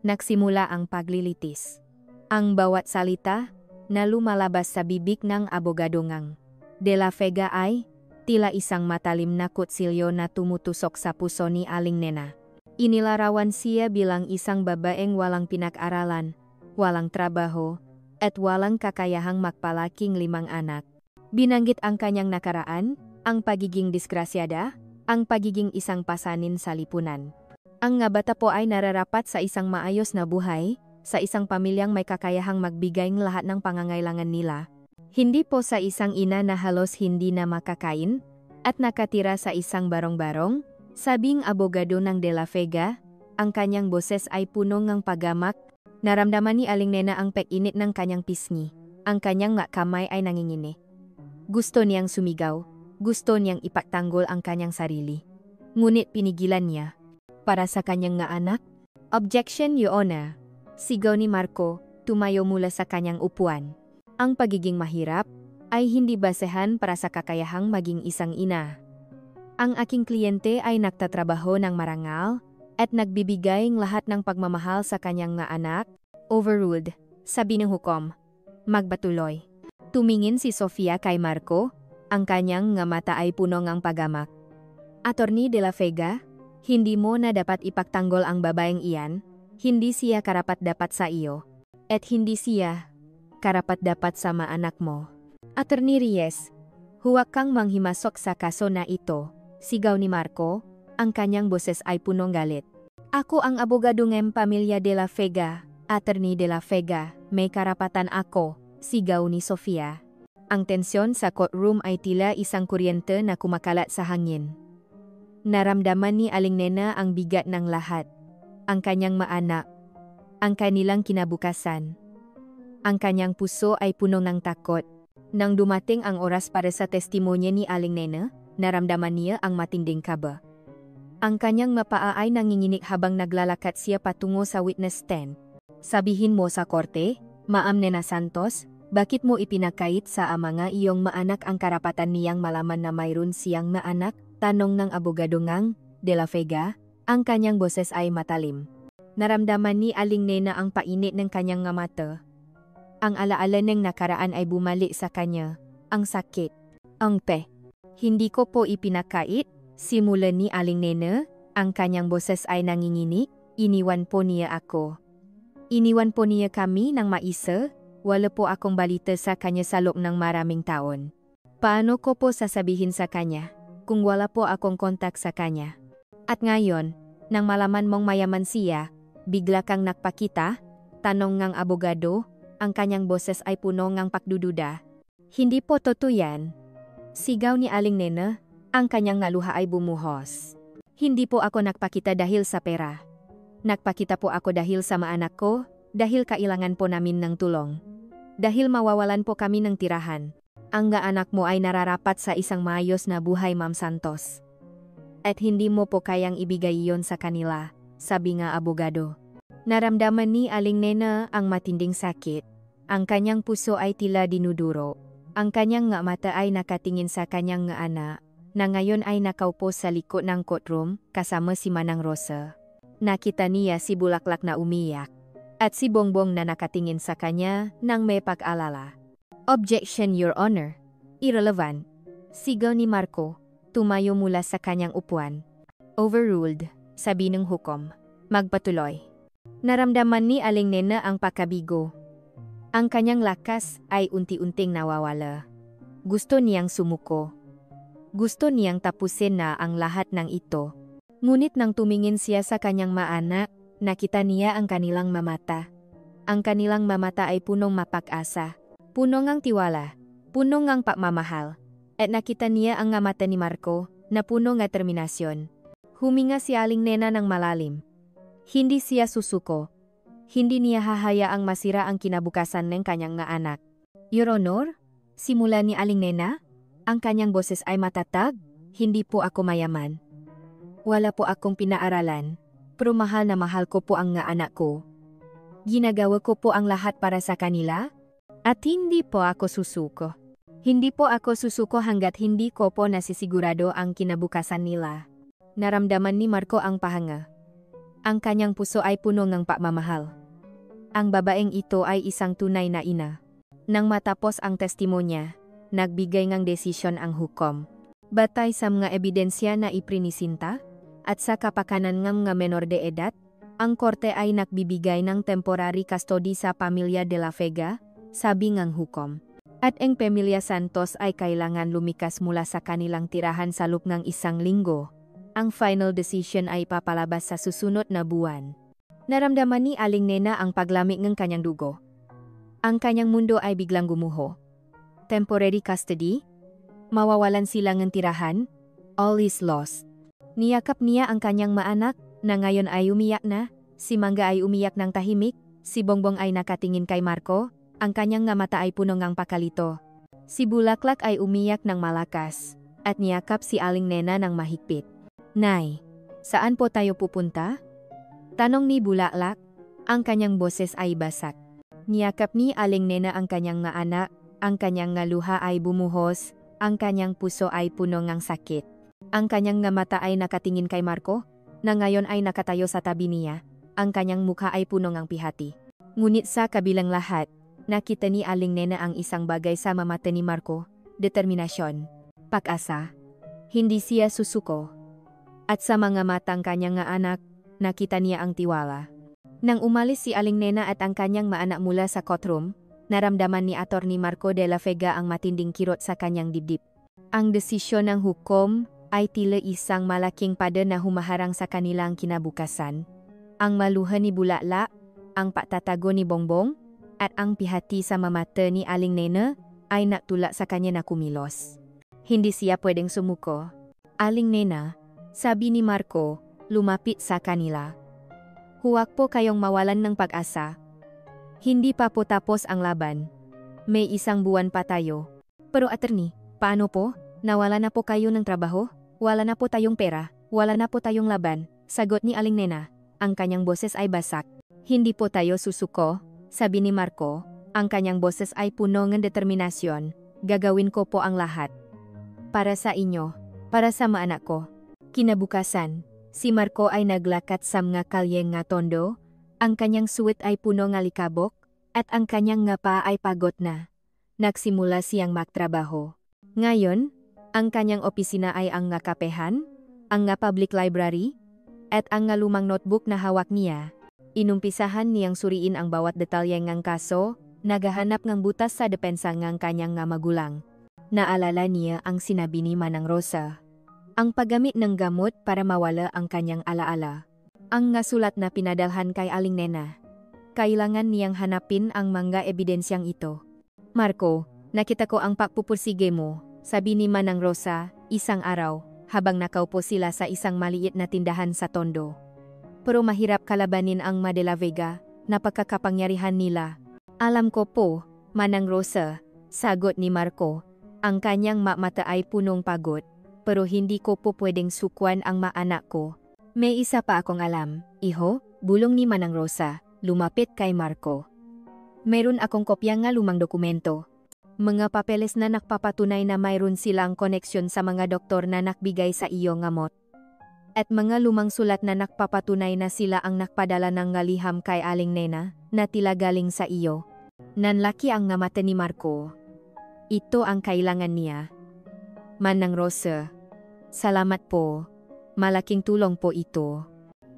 Nagsimula ang paglilitis. Ang bawat salita na lumalabas sa bibig ng abogado ngang de la Vega ay tila isang matalim na kutsilyo na tumutusok sa puso ni Aling Nena. Inilarawan siya bilang isang babaeng walang pinag-aralan, walang trabaho, at walang kakayahang magpalaking 5 anak. Binanggit ang kanyang nakaraan, ang pagiging disgrasyada, ang pagiging isang pasanin sa lipunan. Ang nga bata po ay nararapat sa isang maayos na buhay, sa isang pamilyang may kakayahang magbigay ng lahat ng pangangailangan nila. Hindi po sa isang ina na halos hindi na makakain, at nakatira sa isang barong-barong, sabing abogado ng de la Vega, ang kanyang boses ay puno ng pagamak. Naramdaman ni Aling Nena ang pag-init ng kanyang pisngi. Ang kanyang kamay ay nangingini. Gusto niyang sumigaw. Gusto niyang ipagtanggol ang kanyang sarili. Ngunit pinigilan niya. Para sa kanyang anak? Objection, Your Honor. Sigaw ni Marco, tumayo mula sa kanyang upuan. Ang pagiging mahirap ay hindi basehan para sa kakayahang maging isang ina. Ang aking kliyente ay nagtatrabaho ng marangal at nagbibigay ng lahat ng pagmamahal sa kanyang anak. Overruled, sabi ng hukom. Magbatuloy. Tumingin si Sofia kay Marco. Ang kanyang mata ay puno ng pagamak. Attorney de la Vega, hindi mo na dapat ipagtanggol ang babaeng iyan, hindi siya karapat-dapat sa iyo, at hindi siya karapat-dapat sa mga anak mo. Attorney Reyes, huwag kang manghimasok sa kaso na ito, sigaw ni Marco, ang kanyang boses ay punong galit. Ako ang abogado ng pamilya de la Vega, Attorney de la Vega, may karapatan ako, sigaw ni Sofia. Ang tensyon sa courtroom ay tila isang kuryente na kumakalat sa hangin. Naramdaman ni Aling Nena ang bigat ng lahat. Ang kanyang maanak. Ang kanilang kinabukasan. Ang kanyang puso ay puno ng takot. Nang dumating ang oras para sa testimonya ni Aling Nena, naramdaman niya ang matinding kaba. Ang kanyang mapaa ay nanginginig habang naglalakad siya patungo sa witness stand. Sabihin mo sa korte, Ma'am Nena Santos, bakit mo ipinakait sa mga iyong maanak ang karapatan niyang malaman na mayroon siyang maanak? Tanong ng abogado ngang de la Vega, ang kanyang boses ay matalim. Naramdaman ni Aling Nena ang painit ng kanyang mata. Ang alaala ng nakaraan ay bumalik sa kanya. Ang sakit. Ang hindi ko po ipinakait, simulan ni Aling Nena, ang kanyang boses ay nanginginig, iniwan po niya ako. Iniwan po niya kami ng maisa. Wala po akong balita sa kanya sa loob ng maraming taon. Paano ko po sasabihin sa kanya kung wala po akong kontak sa kanya? At ngayon, nang malaman mong mayaman siya, bigla kang nagpakita? Tanong ng abogado, ang kanyang boses ay puno ng pagdududa. Hindi po totoo yan. Sigaw ni Aling Nena, ang kanyang naluha ay bumuhos. Hindi po ako nagpakita dahil sa pera. Nagpakita po ako dahil sa mga anak ko, dahil kailangan po namin ng tulong. Dahil mawawalan po kami ng tirahan. Ang anak mo ay nararapat sa isang maayos na buhay, Ma'am Santos. At hindi mo po kayang ibigay iyon sa kanila, sabi nga abogado. Naramdaman ni Aling Nena ang matinding sakit. Ang kanyang puso ay tila dinuduro. Ang kanyang nga mata ay nakatingin sa kanyang nga anak, na ngayon ay nakaupo sa liko ng courtroom kasama si Manang Rosa. Nakita niya si Bulaklak na umiyak, at si Bongbong na nakatingin sa kanya nang may pag-alala. Objection, Your Honor. Irrelevant. Sigaw ni Marco, tumayo mula sa kanyang upuan. Overruled, sabi ng hukom. Magpatuloy. Naramdaman ni Aling Nena ang pagkabigo. Ang kanyang lakas ay unti-unting nawawala. Gusto niyang sumuko. Gusto niyang tapusin na ang lahat ng ito. Ngunit nang tumingin siya sa kanyang maanak, nakita niya ang kanilang mamata. Ang kanilang mamata ay punong mapag-asa, puno ngang tiwala, puno ngang pagmamahal. At nakita niya ang nga mata ni Marco, na puno nga terminasyon. Huminga si Aling Nena ng malalim. Hindi siya susuko. Hindi niya hahayaang masira ang kinabukasan ng kanyang nga anak. Your Honor, simula ni Aling Nena, ang kanyang boses ay matatag, hindi po ako mayaman. Wala po akong pinaaralan, pero mahal na mahal ko po ang nga anak ko. Ginagawa ko po ang lahat para sa kanila, at hindi po ako susuko. Hindi po ako susuko hanggat hindi ko po nasisigurado ang kinabukasan nila. Naramdaman ni Marco ang pahanga. Ang kanyang puso ay puno ng pagmamahal. Ang babaeng ito ay isang tunay na ina. Nang matapos ang testimonya, nagbigay ng desisyon ang hukom. Batay sa mga ebidensya na iprinisinta, at sa kapakanan ng mga menor de edad, ang korte ay nagbibigay ng temporary custody sa pamilya de la Vega, sabi ng hukom. At ang pamilya Santos ay kailangan lumikas mula sa kanilang tirahan sa loob ng 1 linggo. Ang final decision ay papalabas sa susunod na buwan. Naramdaman ni Aling Nena ang paglamig ng kanyang dugo. Ang kanyang mundo ay biglang gumuho. Temporary custody? Mawawalan sila ng tirahan? All is lost. Niyakap niya ang kanyang maanak, na ngayon ay umiyak na. Si Mangga ay umiyak ng tahimik. Si Bongbong ay nakatingin kay Marco. Ang kanyang nga mata ay puno ng pakalito. Si Bulaklak ay umiyak ng malakas. At niyakap si Aling Nena ng mahigpit. Nay, saan po tayo pupunta? Tanong ni Bulaklak, ang kanyang boses ay basak. Niyakap ni Aling Nena ang kanyang nga anak, ang kanyang nga luha ay bumuhos, ang kanyang puso ay puno ng sakit. Ang kanyang nga mata ay nakatingin kay Marco, na ngayon ay nakatayo sa tabi niya, ang kanyang mukha ay puno ng pihati. Ngunit sa kabilang lahat, nakita ni Aling Nena ang isang bagay sa mamata ni Marco, determinasyon, pag-asa. Hindi siya susuko. At sa mga matang kanyang nga anak, nakita niya ang tiwala. Nang umalis si Aling Nena at ang kanyang maanak mula sa courtroom, naramdaman ni Attorney Marco de la Vega ang matinding kirot sa kanyang dibdib. Ang desisyon ng hukom ay tila isang malaking pada na humaharang sa kanilang kinabukasan. Ang maluha ni Bulaklak, ang patatago ni Bongbong, at ang pihati sa mamata ni Aling Nena ay nagtulak sa kanya na kumilos. Hindi siya pwedeng sumuko. Aling Nena, sabi ni Marco, lumapit sa kanila. Huwag po kayong mawalan ng pag-asa. Hindi pa po tapos ang laban. May 1 buwan pa tayo. Pero attorney, paano po? Nawala na po kayo ng trabaho? Wala na po tayong pera? Wala na po tayong laban? Sagot ni Aling Nena. Ang kanyang boses ay basak. Hindi po tayo susuko, sabi ni Marco. Ang kanyang boses ay puno ng determinasyon. Gagawin ko po ang lahat. Para sa inyo. Para sa mga anak ko. Kinabukasan, si Marco ay naglakad sa mga kalye nga tondo, ang kanyang suwit ay puno ng likabok, at ang kanyang nga pa ay pagod na. Nagsimula siyang magtrabaho. Ngayon, ang kanyang opisina ay ang nga kapehan, ang nga public library, at ang nga lumang notebook na hawak niya. Inumpisahan niyang suriin ang bawat detalye ngang kaso, nagahanap ng butas sa depensa ngang kanyang nga magulang. Naalala niya ang sinabi ni Manang Rosa. Ang paggamit ng gamot para mawala ang kanyang alaala. Ang nga sulat na pinadalhan kay Aling Nena. kailangan niyang hanapin ang mga ebidensyang ito. Marco, nakita ko ang pagpupursige mo, sabi ni Manang Rosa, isang araw, habang nakaupo sila sa isang maliit na tindahan sa Tondo. Pero mahirap kalabanin ang De la Vega, napakakapangyarihan nila. Alam ko po, Manang Rosa, sagot ni Marco. Ang kanyang mata ay punong pagod, pero hindi ko po pwedeng sukwan ang maanak ko. May isa pa akong alam, iho, bulong ni Manang Rosa, lumapit kay Marco. Mayroon akong kopya nga lumang dokumento. Mga papeles na nakpapatunay na mayroon silang koneksyon sa mga doktor na nakbigay sa iyo ngamot. At mga lumang sulat na nakpapatunay na sila ang nakpadala ng ngaliham kay Aling Nena, na tila galing sa iyo. Nanlaki ang ngamata ni Marco. Ito ang kailangan niya. Manang Rosa, salamat po. Malaking tulong po ito.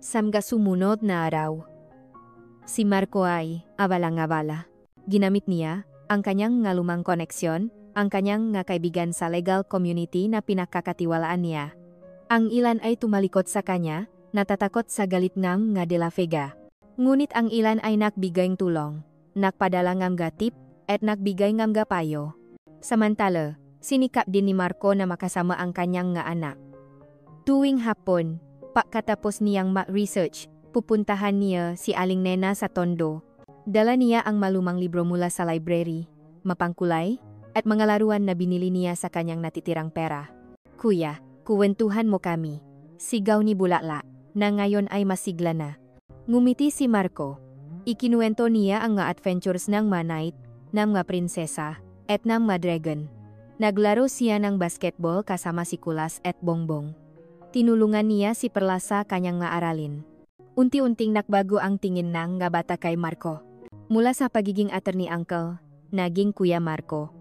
Samga sumunod na araw. Si Marco ay abalang-abala. Ginamit niya ang kanyang ngalumang koneksyon, ang kanyang nga kaibigan sa legal community na pinakakatiwalaan niya. Ang ilan ay tumalikod sa kanya, natatakot sa galit ng De la Vega. Ngunit ang ilan ay nakbigay tulong, nakpadala ng tip, at nagbigay ng payo. Samantala, sinikap din ni Marco na makasama ang kanyang anak. Tuwing hapon, pagkatapos niyang ma-research, pupuntahan niya si Aling Nena sa Tondo. Dala niya ang malumang libro mula sa library, mapangkulay, at mga laruan na binili niya sa kanyang natitirang pera. Kuya, kuwentuhan mo kami. Sigaw ni Bulakla, na ngayon ay masigla na. Ngumiti si Marco. Ikinuwento niya ang adventures ng knight, ng prinsesa, at ng dragon. Naglaro siya ng basketball kasama si Kulas at Bongbong. Tinulungan niya si Perla sa kanyang aralin. Unti-unting nakbago ang tingin ng bata kay Marco. Mula sa pagiging attorney uncle, naging Kuya Marco.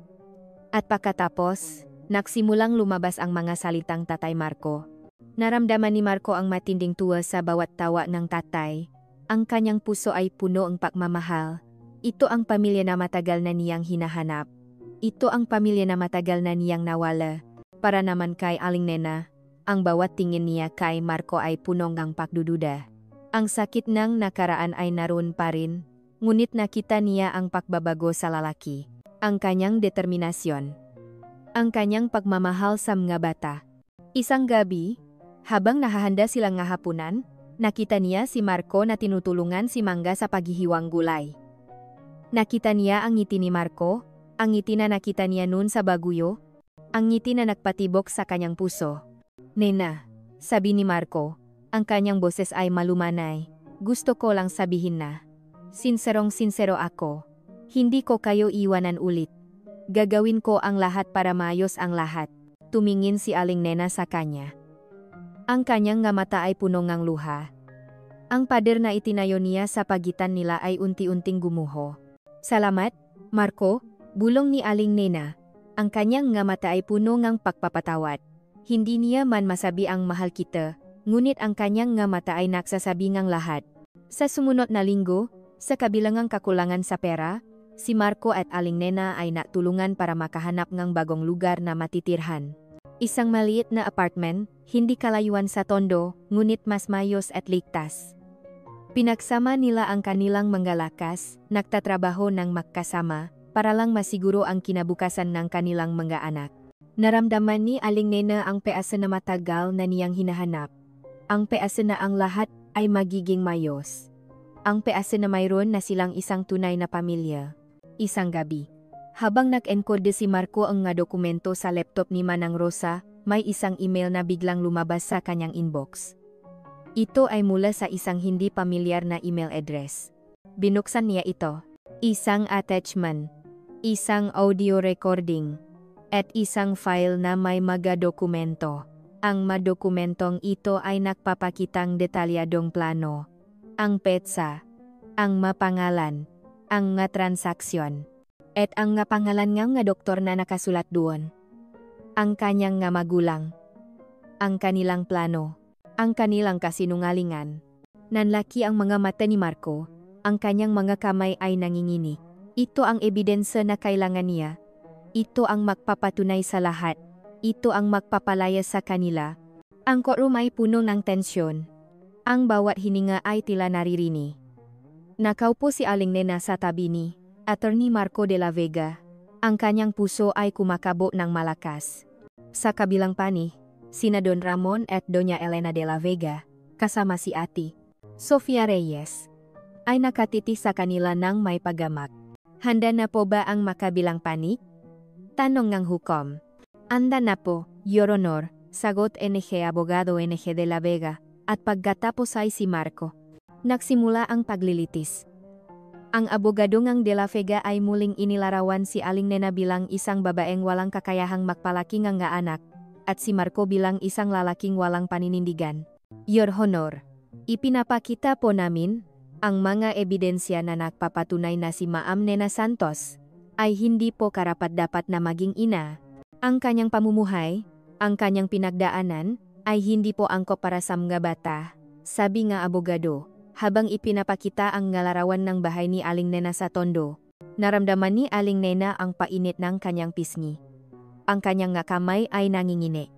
At pagkatapos, nagsimulang lumabas ang mga salitang Tatay Marco. Naramdaman ni Marco ang matinding tuwa sa bawat tawa ng tatay. Ang kanyang puso ay puno ng pagmamahal. Ito ang pamilya na matagal na niyang hinahanap. Ito ang pamilya na matagal na niyang nawala. Para naman kay Aling Nena, ang bawat tingin niya kay Marco ay puno ng pagdududa. Ang sakit ng nakaraan ay naroon pa rin, ngunit nakita niya ang pagbabago sa lalaki, ang kanyang determinasyon, ang kanyang pagmamahal sa mga bata. Isang gabi, habang nahahanda silang hapunan, nakita niya si Marco na tinutulungan si Mangga sa paghihiwang gulay. Nakita niya ang ngiti ni Marco, ang ngiti na nakita niya noon sa Baguio, ang ngiti na nagpatibok sa kanyang puso. Nena, sabi ni Marco, ang kanyang boses ay malumanay. Gusto ko lang sabihin na, sinserong-sinsero ako. Hindi ko kayo iwanan ulit. Gagawin ko ang lahat para maayos ang lahat. Tumingin si Aling Nena sa kanya. Ang kanyang mata ay puno ng luha. Ang pader na itinayo niya sa pagitan nila ay unti-unting gumuho. Salamat, Marco, bulong ni Aling Nena. Ang kanyang mata ay puno ng pagpapatawad. Hindi niya man masabi ang mahal kita, ngunit ang kanyang mata ay nagsasabi ng lahat. Sa sumunod na linggo, sa kabilangang kakulangan sa pera, si Marco at Aling Nena ay natulungan para makahanap ng bagong lugar na matitirhan. Isang maliit na apartment, hindi kalayuan sa Tondo, ngunit mas mayos at ligtas. Pinagsama nila ang kanilang mga lakas, nagtatrabaho ng magkasama, para lang masiguro ang kinabukasan ng kanilang mga anak. Naramdaman ni Aling Nena ang peasa na matagal na niyang hinahanap. Ang peasa na ang lahat ay magiging mayos. Ang peasa na mayroon na silang isang tunay na pamilya. Isang gabi, habang nag-encode si Marco ang dokumento sa laptop ni Manang Rosa, may isang email na biglang lumabas sa kanyang inbox. Ito ay mula sa isang hindi pamilyar na email address. Binuksan niya ito. Isang attachment, isang audio recording, at isang file na may mga dokumento. Ang dokumentong ito ay nagpapakitang detalyadong plano. Ang petsa, ang mapangalan, ang transaksyon, at ang pangalan ng doktor na nakasulat doon. Ang kanyang magulang, ang kanilang plano, ang kanilang kasinungalingan. Nanlaki ang mga mata ni Marco, ang kanyang mga kamay ay nanginginig. Ito ang ebidensya na kailangan niya. Ito ang magpapatunay sa lahat. Ito ang magpapalaya sa kanila. Ang courtroom ay puno ng tensyon. Ang bawat hininga ay tila naririnig. Nakaupo si Aling Nena sa tabi ni Attorney Marco de la Vega. Ang kanyang puso ay kumakabo ng malakas. Sa kabilang panig, sina Don Ramon at Doña Elena de la Vega, kasama si Ate Sofia Reyes, ay nakatiti sa kanila ng may pagamak. Handa na po ba ang makabilang panig? Tanong ng hukom. Anda na po, Your Honor, sagot NG Abogado NG de la Vega, at pagkatapos ay si Marco. Nagsimula ang paglilitis. Ang abogado ng de la Vega ay muling inilarawan si Aling Nena bilang isang babaeng walang kakayahang magpalaki ng nga anak, at si Marco bilang isang lalaking walang paninindigan. Your Honor, ipinapakita po namin ang mga ebidensya na nagpapatunay na si Ma'am Nena Santos ay hindi po karapat-dapat na maging ina. Ang kanyang pamumuhay, ang kanyang pinagdaanan, ay hindi po angkop para sa mga bata, sabi nga abogado. Habang ipinapakita ang ngalarawan ng bahay ni Aling Nena sa Tondo, naramdaman ni Aling Nena ang painit ng kanyang pisngi. Ang kanyang nga kamay ay nangingini.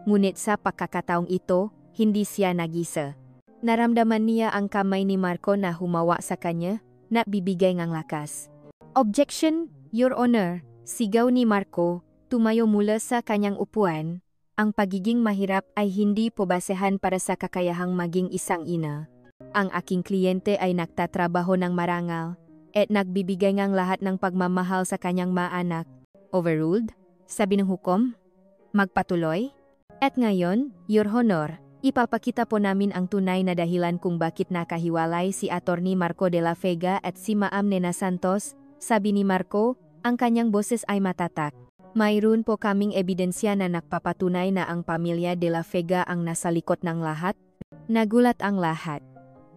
Ngunit sa pagkakataong ito, hindi siya nagisa. Naramdaman niya ang kamay ni Marco na humawa sa kanya, na bibigay ng lakas. Objection, Your Honor, sigaw ni Marco, tumayo mula sa kanyang upuan. Ang pagiging mahirap ay hindi po basehan para sa kakayahang maging isang ina. Ang aking kliyente ay nagtatrabaho ng marangal at nagbibigay ng lahat ng pagmamahal sa kanyang maanak. Overruled? Sabi ng hukom? Magpatuloy? At ngayon, Your Honor, ipapakita po namin ang tunay na dahilan kung bakit nakahiwalay si Attorney Marco de la Vega at si Ma'am Nena Santos. Sabi ni Marco, ang kanyang boses ay matatak. Mayroon po kaming ebidensya na nagpapatunay na ang pamilya de la Vega ang nasa likod ng lahat. Nagulat ang lahat.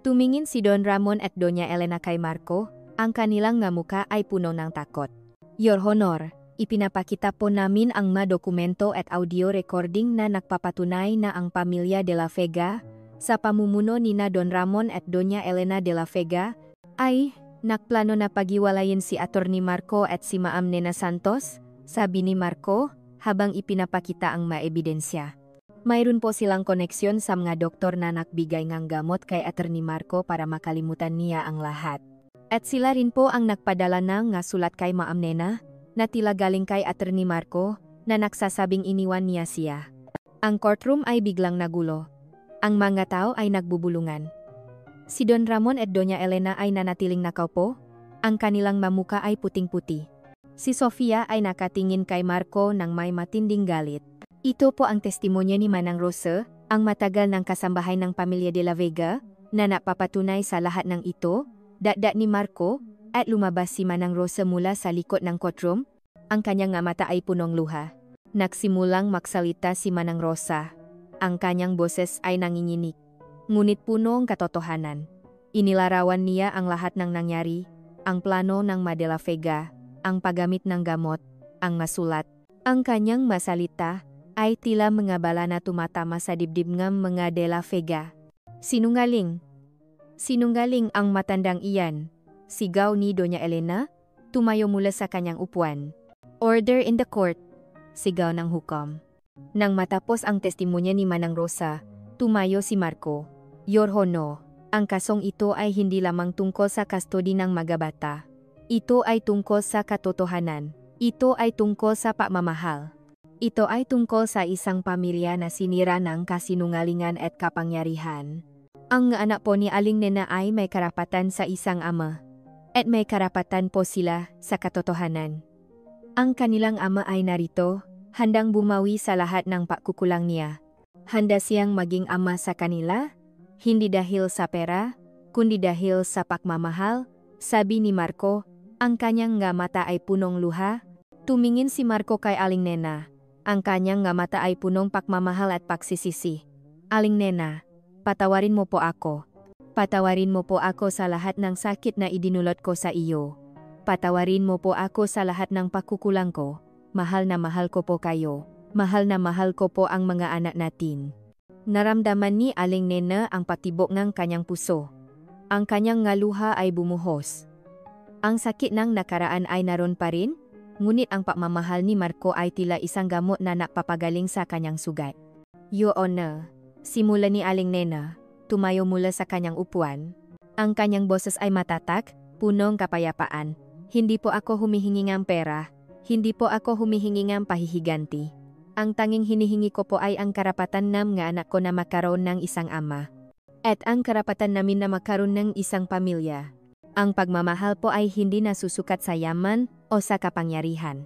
Tumingin si Don Ramon at Doña Elena kay Marco, ang kanilang nga muka ay puno ng takot. Your Honor, ipinapakita po namin ang mga dokumento at audio recording na nagpapatunay na ang pamilya de la Vega, sa pamumuno ni na Don Ramon at Doña Elena de la Vega, ay nakplano na paghiwalayin si Attorney Marco at si Ma'am Nena Santos, sabi ni Marco, habang ipinapakita ang mga ebidensya. Mayroon po silang koneksyon sa mga doktor na nagbigay ng gamot kay Attorney Marco para makalimutan niya ang lahat. At sila rin po ang nagpadala ng nga sulat kay Ma'am Nena, na tila galing kay Attorney Marco, na nagsasabing iniwan niya siya. Ang courtroom ay biglang nagulo. Ang mga tao ay nagbubulungan. Si Don Ramon at Doña Elena ay nanatiling nakaupo, ang kanilang mamuka ay puting-puti. Si Sofia ay nakatingin kay Marco ng may matinding galit. Ito po ang testimonya ni Manang Rosa, ang matagal ng kasambahay ng pamilya de la Vega, na napapatunay sa lahat ng ito, dagdag ni Marco, at lumabas si Manang Rosa mula sa likod ng courtroom. Ang kanyang nga mata ay punong luha. Nagsimulang magsalita si Manang Rosa. Ang kanyang boses ay nanginginig. Ngunit punong katotohanan. Inilarawan niya ang lahat ng nangyari, ang plano ng mga de la Vega, ang paggamit ng gamot, ang masulat, ang kanyang masalita, ay tila mga bala na tumatama sa dibdib ng mga de la Vega. Sinungaling. Sinungaling ang matandang iyan. Sigaw ni Doña Elena, tumayo mula sa kanyang upuan. Order in the court. Sigaw ng hukom. Nang matapos ang testimonya ni Manang Rosa, tumayo si Marco. Your Honor, ang kasong ito ay hindi lamang tungkol sa kastodi ng mga bata. Ito ay tungkol sa katotohanan. Ito ay tungkol sa pagmamahal. Ito ay tungkol sa isang pamilya na sinira ng kasinungalingan at kapangyarihan. Ang anak po ni Aling Nena ay may karapatan sa isang ama. At may karapatan po sila sa katotohanan. Ang kanilang ama ay narito, handang bumawi sa lahat ng pagkukulang niya. Handa siyang maging ama sa kanila, hindi dahil sa pera, kundi dahil sa pagmamahal, sabi ni Marco, ang kanyang nga mata ay punong luha. Tumingin si Marco kay Aling Nena. Ang kanyang nga mata ay punong pagmamahal at pagsisisi. Aling Nena, patawarin mo po ako. Patawarin mo po ako sa lahat ng sakit na idinulot ko sa iyo. Patawarin mo po ako sa lahat ng pagkukulang ko. Mahal na mahal ko po kayo. Mahal na mahal ko po ang mga anak natin. Naramdaman ni Aling Nena ang patibok ng kanyang puso. Ang kanyang nga luha ay bumuhos. Ang sakit ng nakaraan ay naroon pa rin, ngunit ang pagmamahal ni Marco ay tila isang gamot na napapagaling sa kanyang sugat. Your Honor, simula ni Aling Nena, tumayo mula sa kanyang upuan. Ang kanyang boses ay matatak, punong kapayapaan. Hindi po ako humihingi ng pera. Hindi po ako humihingi ng pahihiganti. Ang tanging hinihingi ko po ay ang karapatan ng anak ko na magkaroon ng isang ama. At ang karapatan namin na magkaroon ng isang pamilya. Ang pagmamahal po ay hindi nasusukat sa yaman o sa kapangyarihan.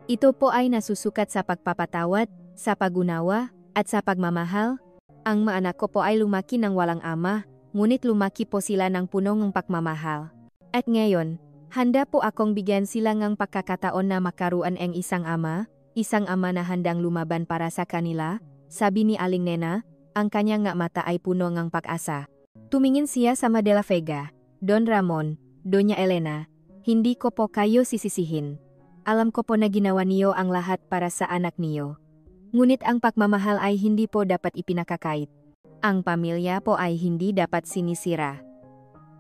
Ito po ay nasusukat sa pagpapatawad, sa pag-unawa, at sa pagmamahal. Ang mga anak ko po ay lumaki ng walang ama, ngunit lumaki po sila ng punong pagmamahal. At ngayon, handa po akong bigyan sila ng pagkakataon na makaruan ang isang ama na handang lumaban para sa kanila, sabi ni Aling Nena, ang kanyang mata ay puno ng pag-asa. Tumingin siya sa De La Vega. Don Ramon, Doña Elena, hindi ko po kayo sisisihin. Alam ko po na ginawa niyo ang lahat para sa anak niyo. Ngunit ang pagmamahal ay hindi po dapat ipinakakait. Ang pamilya po ay hindi dapat sinisira.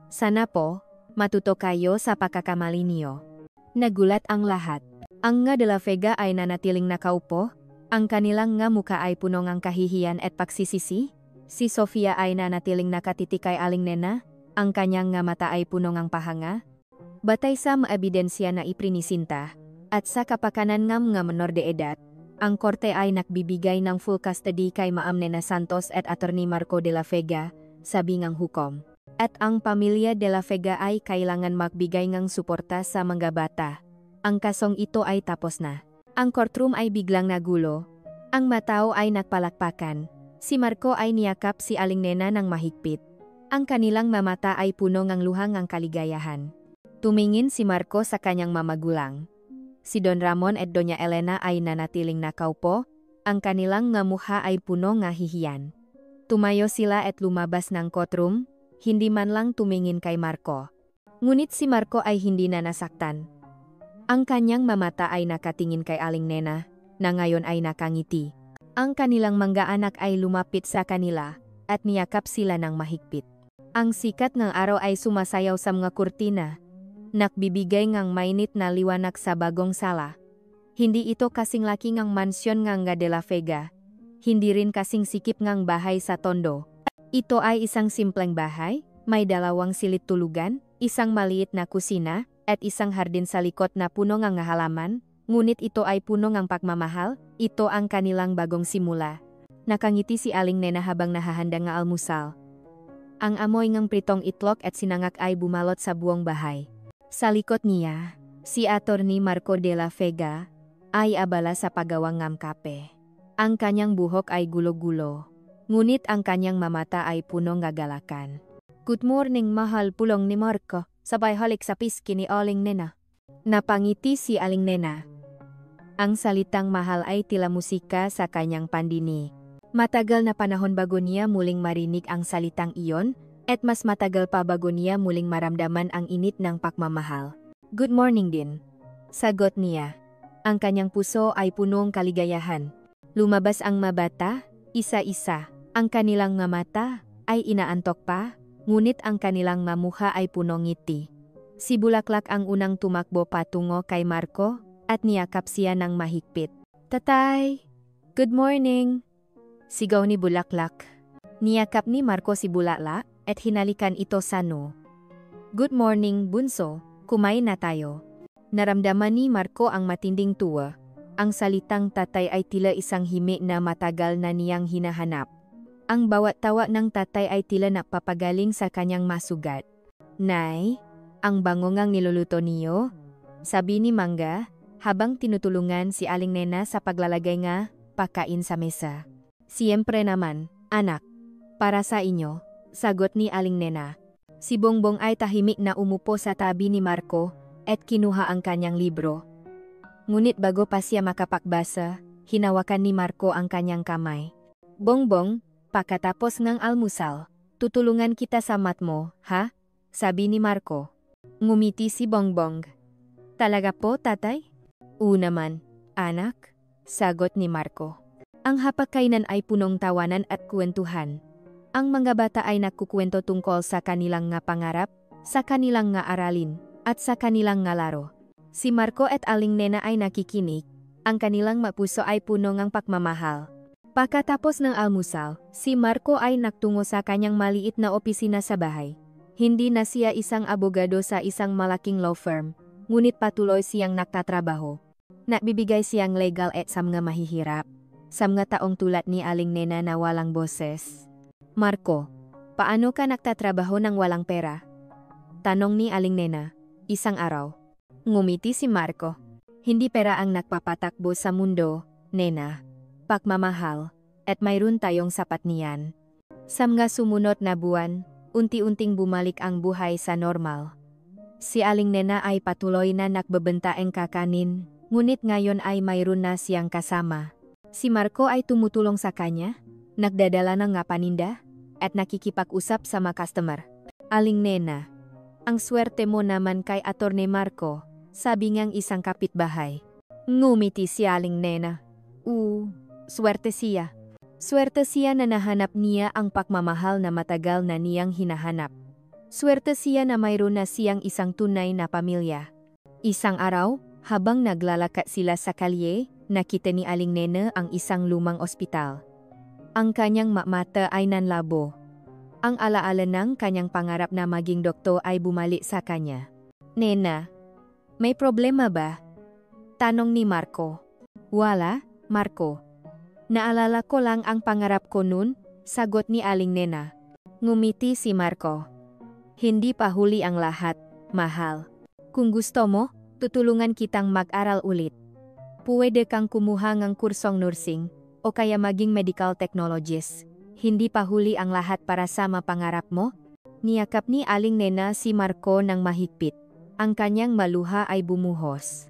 Sana po, matuto kayo sa pagkakamali niyo. Nagulat ang lahat. Ang De La Vega ay nanatiling nakaupo. Ang kanilang muka ay puno ng kahihiyan at pagsisisi. Si Sofia ay nanatiling nakatitig kay Aling Nena. Ang kanyang mata ay puno ng pahanga. Batay sa maebidensya na iprinisinta, at sa kapakanan ng menor de edad, ang korte ay nagbibigay ng full custody kay Ma'am Nena Santos at Attorney Marco de la Vega, sabi ng hukom. At ang pamilya de la Vega ay kailangan magbigay ng suporta sa mga bata. Ang kasong ito ay tapos na. Ang courtroom ay biglang nagulo. Ang matao ay nagpalakpakan. Si Marco ay niyakap si Aling Nena ng mahigpit. Ang kanilang mamata ay puno ng luhang ng kaligayahan. Tumingin si Marco sa kanyang mamagulang. Si Don Ramon at Doña Elena ay nanatiling nakaupo, ang kanilang mukha ay puno ng hihiyan. Tumayo sila at lumabas ng courtroom, hindi man lang tumingin kay Marco. Ngunit si Marco ay hindi na nasaktan. Ang kanyang mamata ay nakatingin kay Aling Nena, na ngayon ay nakangiti. Ang kanilang mga anak ay lumapit sa kanila, at niyakap sila ng mahigpit. Ang sikat ng araw ay sumasayaw sa mga kurtina. Nakbibigay ng mainit na liwanag sa bagong sala. Hindi ito kasing laki ng mansyon ng De La Vega. Hindi rin kasing sikip ng bahay sa Tondo. Ito ay isang simpleng bahay, may 2 silid tulugan, isang maliit na kusina, at isang hardin sa likod na puno ng halaman. Ngunit ito ay puno ng pagmamahal, ito ang kanilang bagong simula. Nakangiti si Aling Nena habang nahahanda ng almusal. Ang amoy ng pritong itlog at sinangak ay bumalot sa buong bahay. Sa likod niya, si Attorney Marco de la Vega ay abala sa paggawang ng kape. Ang kanyang buhok ay gulo-gulo, ngunit ang kanyang mamata ay punong gagalakan. Good morning, mahal pulong ni Marco, sabay halik sa piski ni Aling Nena. Napangiti si Aling Nena. Ang salitang mahal ay tila musika sa kanyang pandinig. Matagal na panahon bago niya muling marinig ang salitang iyon, at mas matagal pa bago niya muling maramdaman ang init ng pagmamahal. Good morning din. Sagot niya. Ang kanyang puso ay punong kaligayahan. Lumabas ang mabata, isa-isa. Ang kanilang mata ay inaantok pa, ngunit ang kanilang mamukha ay punong ngiti. Si Bulaklak ang unang tumakbo patungo kay Marco, at niyakap siya ng mahigpit. Tatay! Good morning! Sigaw ni Bulaklak. Niyakap ni Marco si Bulaklak at hinalikan ito sa noo. Good morning, bunso. Kumain na tayo. Naramdaman ni Marco ang matinding tuwa. Ang salitang tatay ay tila isang himi na matagal na niyang hinahanap. Ang bawat tawa ng tatay ay tila napapagaling sa kanyang masugat. Nay, ang bangongang niluluto niyo? Sabi ni Mangga, habang tinutulungan si Aling Nena sa paglalagay nga pagkain sa mesa. Siyempre naman, anak. Para sa inyo, sagot ni Aling Nena. Si Bongbong ay tahimik na umupo sa tabi ni Marco at kinuha ang kanyang libro. Ngunit bago pa siya makapakbasa, hinawakan ni Marco ang kanyang kamay. Bongbong, pagkatapos ng almusal, tutulungan kita sa mat mo, ha? Sabi ni Marco. Ngumiti si Bongbong. Talaga po, tatay? Oo naman, anak, sagot ni Marco. Ang hapagkainan ay punong tawanan at kwentuhan. Ang mga bata ay nagkukwento tungkol sa kanilang pangarap, sa kanilang aralin, at sa kanilang laro. Si Marco at Aling Nena ay nakikinig, ang kanilang puso ay puno ng pagmamahal. Pagkatapos ng almusal, si Marco ay nagtungo sa kanyang maliit na opisina sa bahay. Hindi na siya isang abogado sa isang malaking law firm, ngunit patuloy siyang nagtatrabaho. Nagbibigay siyang legal aid sa mga mahihirap, sa mga taong tulad ni Aling Nena na walang boses. Marco, paano ka nagtatrabaho ng walang pera? Tanong ni Aling Nena, isang araw. Ngumiti si Marco. Hindi pera ang nagpapatakbo sa mundo, Nena. Pagmamahal, at mayroon tayong sapat niyan. Sa mga sumunod na buwan, unti-unting bumalik ang buhay sa normal. Si Aling Nena ay patuloy na nagbebentaeng kakanin, ngunit ngayon ay mayroon na siyang kasama. Si Marco ay tumutulong sa kanya, nagdadala ng nga paninda, at nakikipag-usap sa mga customer. Aling Nena, ang swerte mo naman kay Attorney Marco, sabi niyang isang kapitbahay. Ngumiti si Aling Nena. Swerte siya. Swerte siya na nahanap niya ang pagmamahal na matagal na niyang hinahanap. Swerte siya na mayroon na siyang isang tunay na pamilya. Isang araw, habang naglalakad sila sa kalye, nakita ni Aling Nena ang isang lumang ospital. Ang kanyang mata ay nanlabo. Ang alaala ng kanyang pangarap na maging doktor ay bumalik sa kanya. Nena, may problema ba? Tanong ni Marco. Wala, Marco. Naalala ko lang ang pangarap ko nun, sagot ni Aling Nena. Ngumiti si Marco. Hindi pa huli ang lahat, mahal. Kung gusto mo, tutulungan kitang mag-aral ulit. Pwede kang kumuha ng kursong nursing, o kaya maging medical technologist. Hindi pa huli ang lahat para sa pangarap mo? Niyakap ni Aling Nena si Marco ng mahigpit. Ang kanyang maluha ay bumuhos.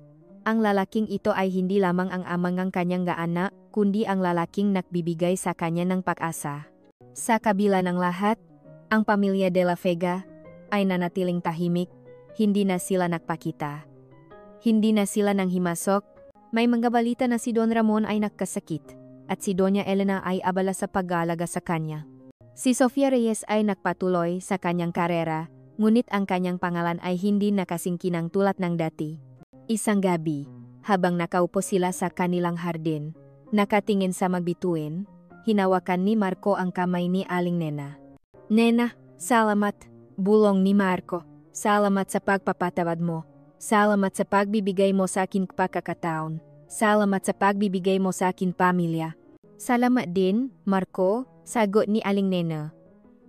Ang lalaking ito ay hindi lamang ang amang ng kanyang anak, kundi ang lalaking nagbibigay sa kanya ng pag-asa. Sa kabila ng lahat, ang pamilya de la Vega ay nanatiling tahimik, hindi na sila nagpakita. Hindi na sila nang himasok, may mga balita na si Don Ramon ay nagkasakit, at si Doña Elena ay abala sa pag-aalaga sa kanya. Si Sofia Reyes ay nagpatuloy sa kanyang karera, ngunit ang kanyang pangalan ay hindi nakasingkinang tulad ng dati. Isang gabi, habang nakaupo sila sa kanilang hardin, nakatingin sa magbituin, hinawakan ni Marco ang kamay ni Aling Nena. Nena, salamat, bulong ni Marco. Salamat sa pagpapatawad mo. Salamat sa pagbibigay mo sa akin pagkakataon. Salamat sa pagbibigay mo sa akin pamilya. Salamat din, Marco, sagot ni Aling Nena.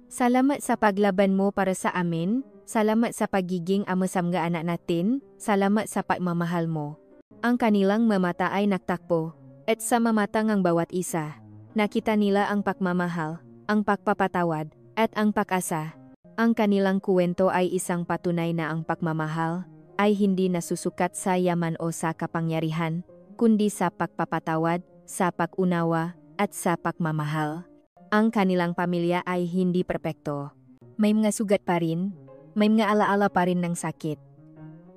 Salamat sa paglaban mo para sa amin. Salamat sa pagiging ama sa mga anak natin, salamat sa pagmamahal mo. Ang kanilang mamata ay nagtakbo, at sa mamata ng bawat isa, nakita nila ang pagmamahal, ang pagpapatawad, at ang pag-asa. Ang kanilang kuwento ay isang patunay na ang pagmamahal ay hindi nasusukat sa yaman o sa kapangyarihan, kundi sa pagpapatawad, sa pag-unawa, at sa pagmamahal. Ang kanilang pamilya ay hindi perpekto. May mga sugat pa rin, may mga alaala pa rin ng sakit.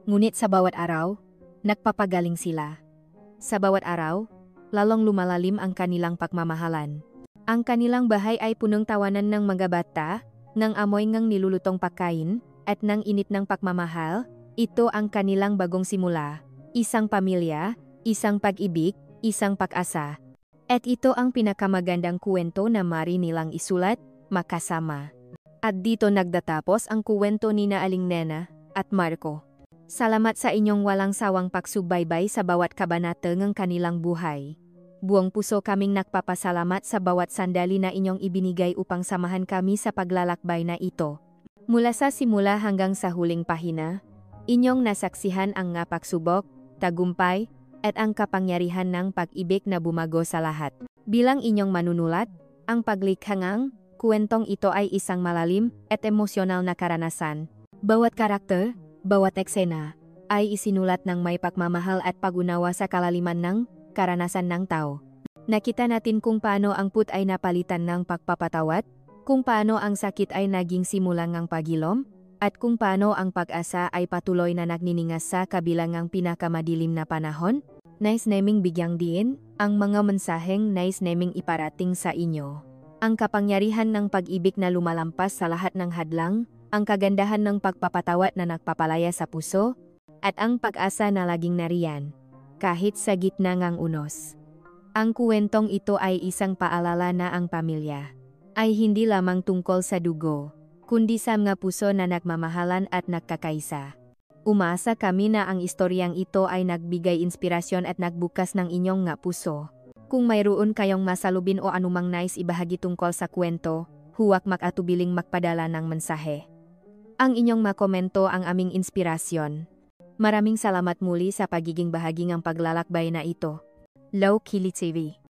Ngunit sa bawat araw, nagpapagaling sila. Sa bawat araw, lalong lumalalim ang kanilang pagmamahalan. Ang kanilang bahay ay punong tawanan ng mga bata, ng amoy ng nilulutong pagkain, at ng init ng pagmamahal. Ito ang kanilang bagong simula. Isang pamilya, isang pag-ibig, isang pag-asa. At ito ang pinakamagandang kwento na maaari nilang isulat, makasama. At dito nagdatapos ang kuwento ni Aling Nena at Marco. Salamat sa inyong walang sawang pagsubaybay sa bawat kabanata ng kanilang buhay. Buong puso kaming nagpapasalamat sa bawat sandali na inyong ibinigay upang samahan kami sa paglalakbay na ito. Mula sa simula hanggang sa huling pahina, inyong nasaksihan ang nga pagsubok, tagumpay, at ang kapangyarihan ng pag-ibig na bumago sa lahat. Bilang inyong manunulat, ang paglikhangang kwentong ito ay isang malalim at emosyonal na karanasan. Bawat karakter, bawat eksena, ay isinulat ng may pagmamahal at pag-unawa sa kalaliman ng karanasan ng tao. Nakita natin kung paano ang put ay napalitan ng pagpapatawad, kung paano ang sakit ay naging simulang ng pagilom, at kung paano ang pag-asa ay patuloy na nagniningas sa kabilang ng pinakamadilim na panahon. Nais naming bigyang diin ang mga mensaheng nais naming iparating sa inyo. Ang kapangyarihan ng pag-ibig na lumalampas sa lahat ng hadlang, ang kagandahan ng pagpapatawad na nagpapalaya sa puso, at ang pag-asa na laging nariyan, kahit sa gitna ng unos. Ang kuwentong ito ay isang paalala na ang pamilya ay hindi lamang tungkol sa dugo, kundi sa mga puso na nagmamahalan at nagkakaisa. Umaasa kami na ang istoryang ito ay nagbigay inspirasyon at nagbukas ng inyong nga puso. Kung mayroon kayong masalubin o anumang nais ibahagi tungkol sa kwento, huwag makatubiling magpadala ng mensahe. Ang inyong makomento ang aming inspirasyon. Maraming salamat muli sa pagiging bahagi ng paglalakbay na ito. Low Kili TV.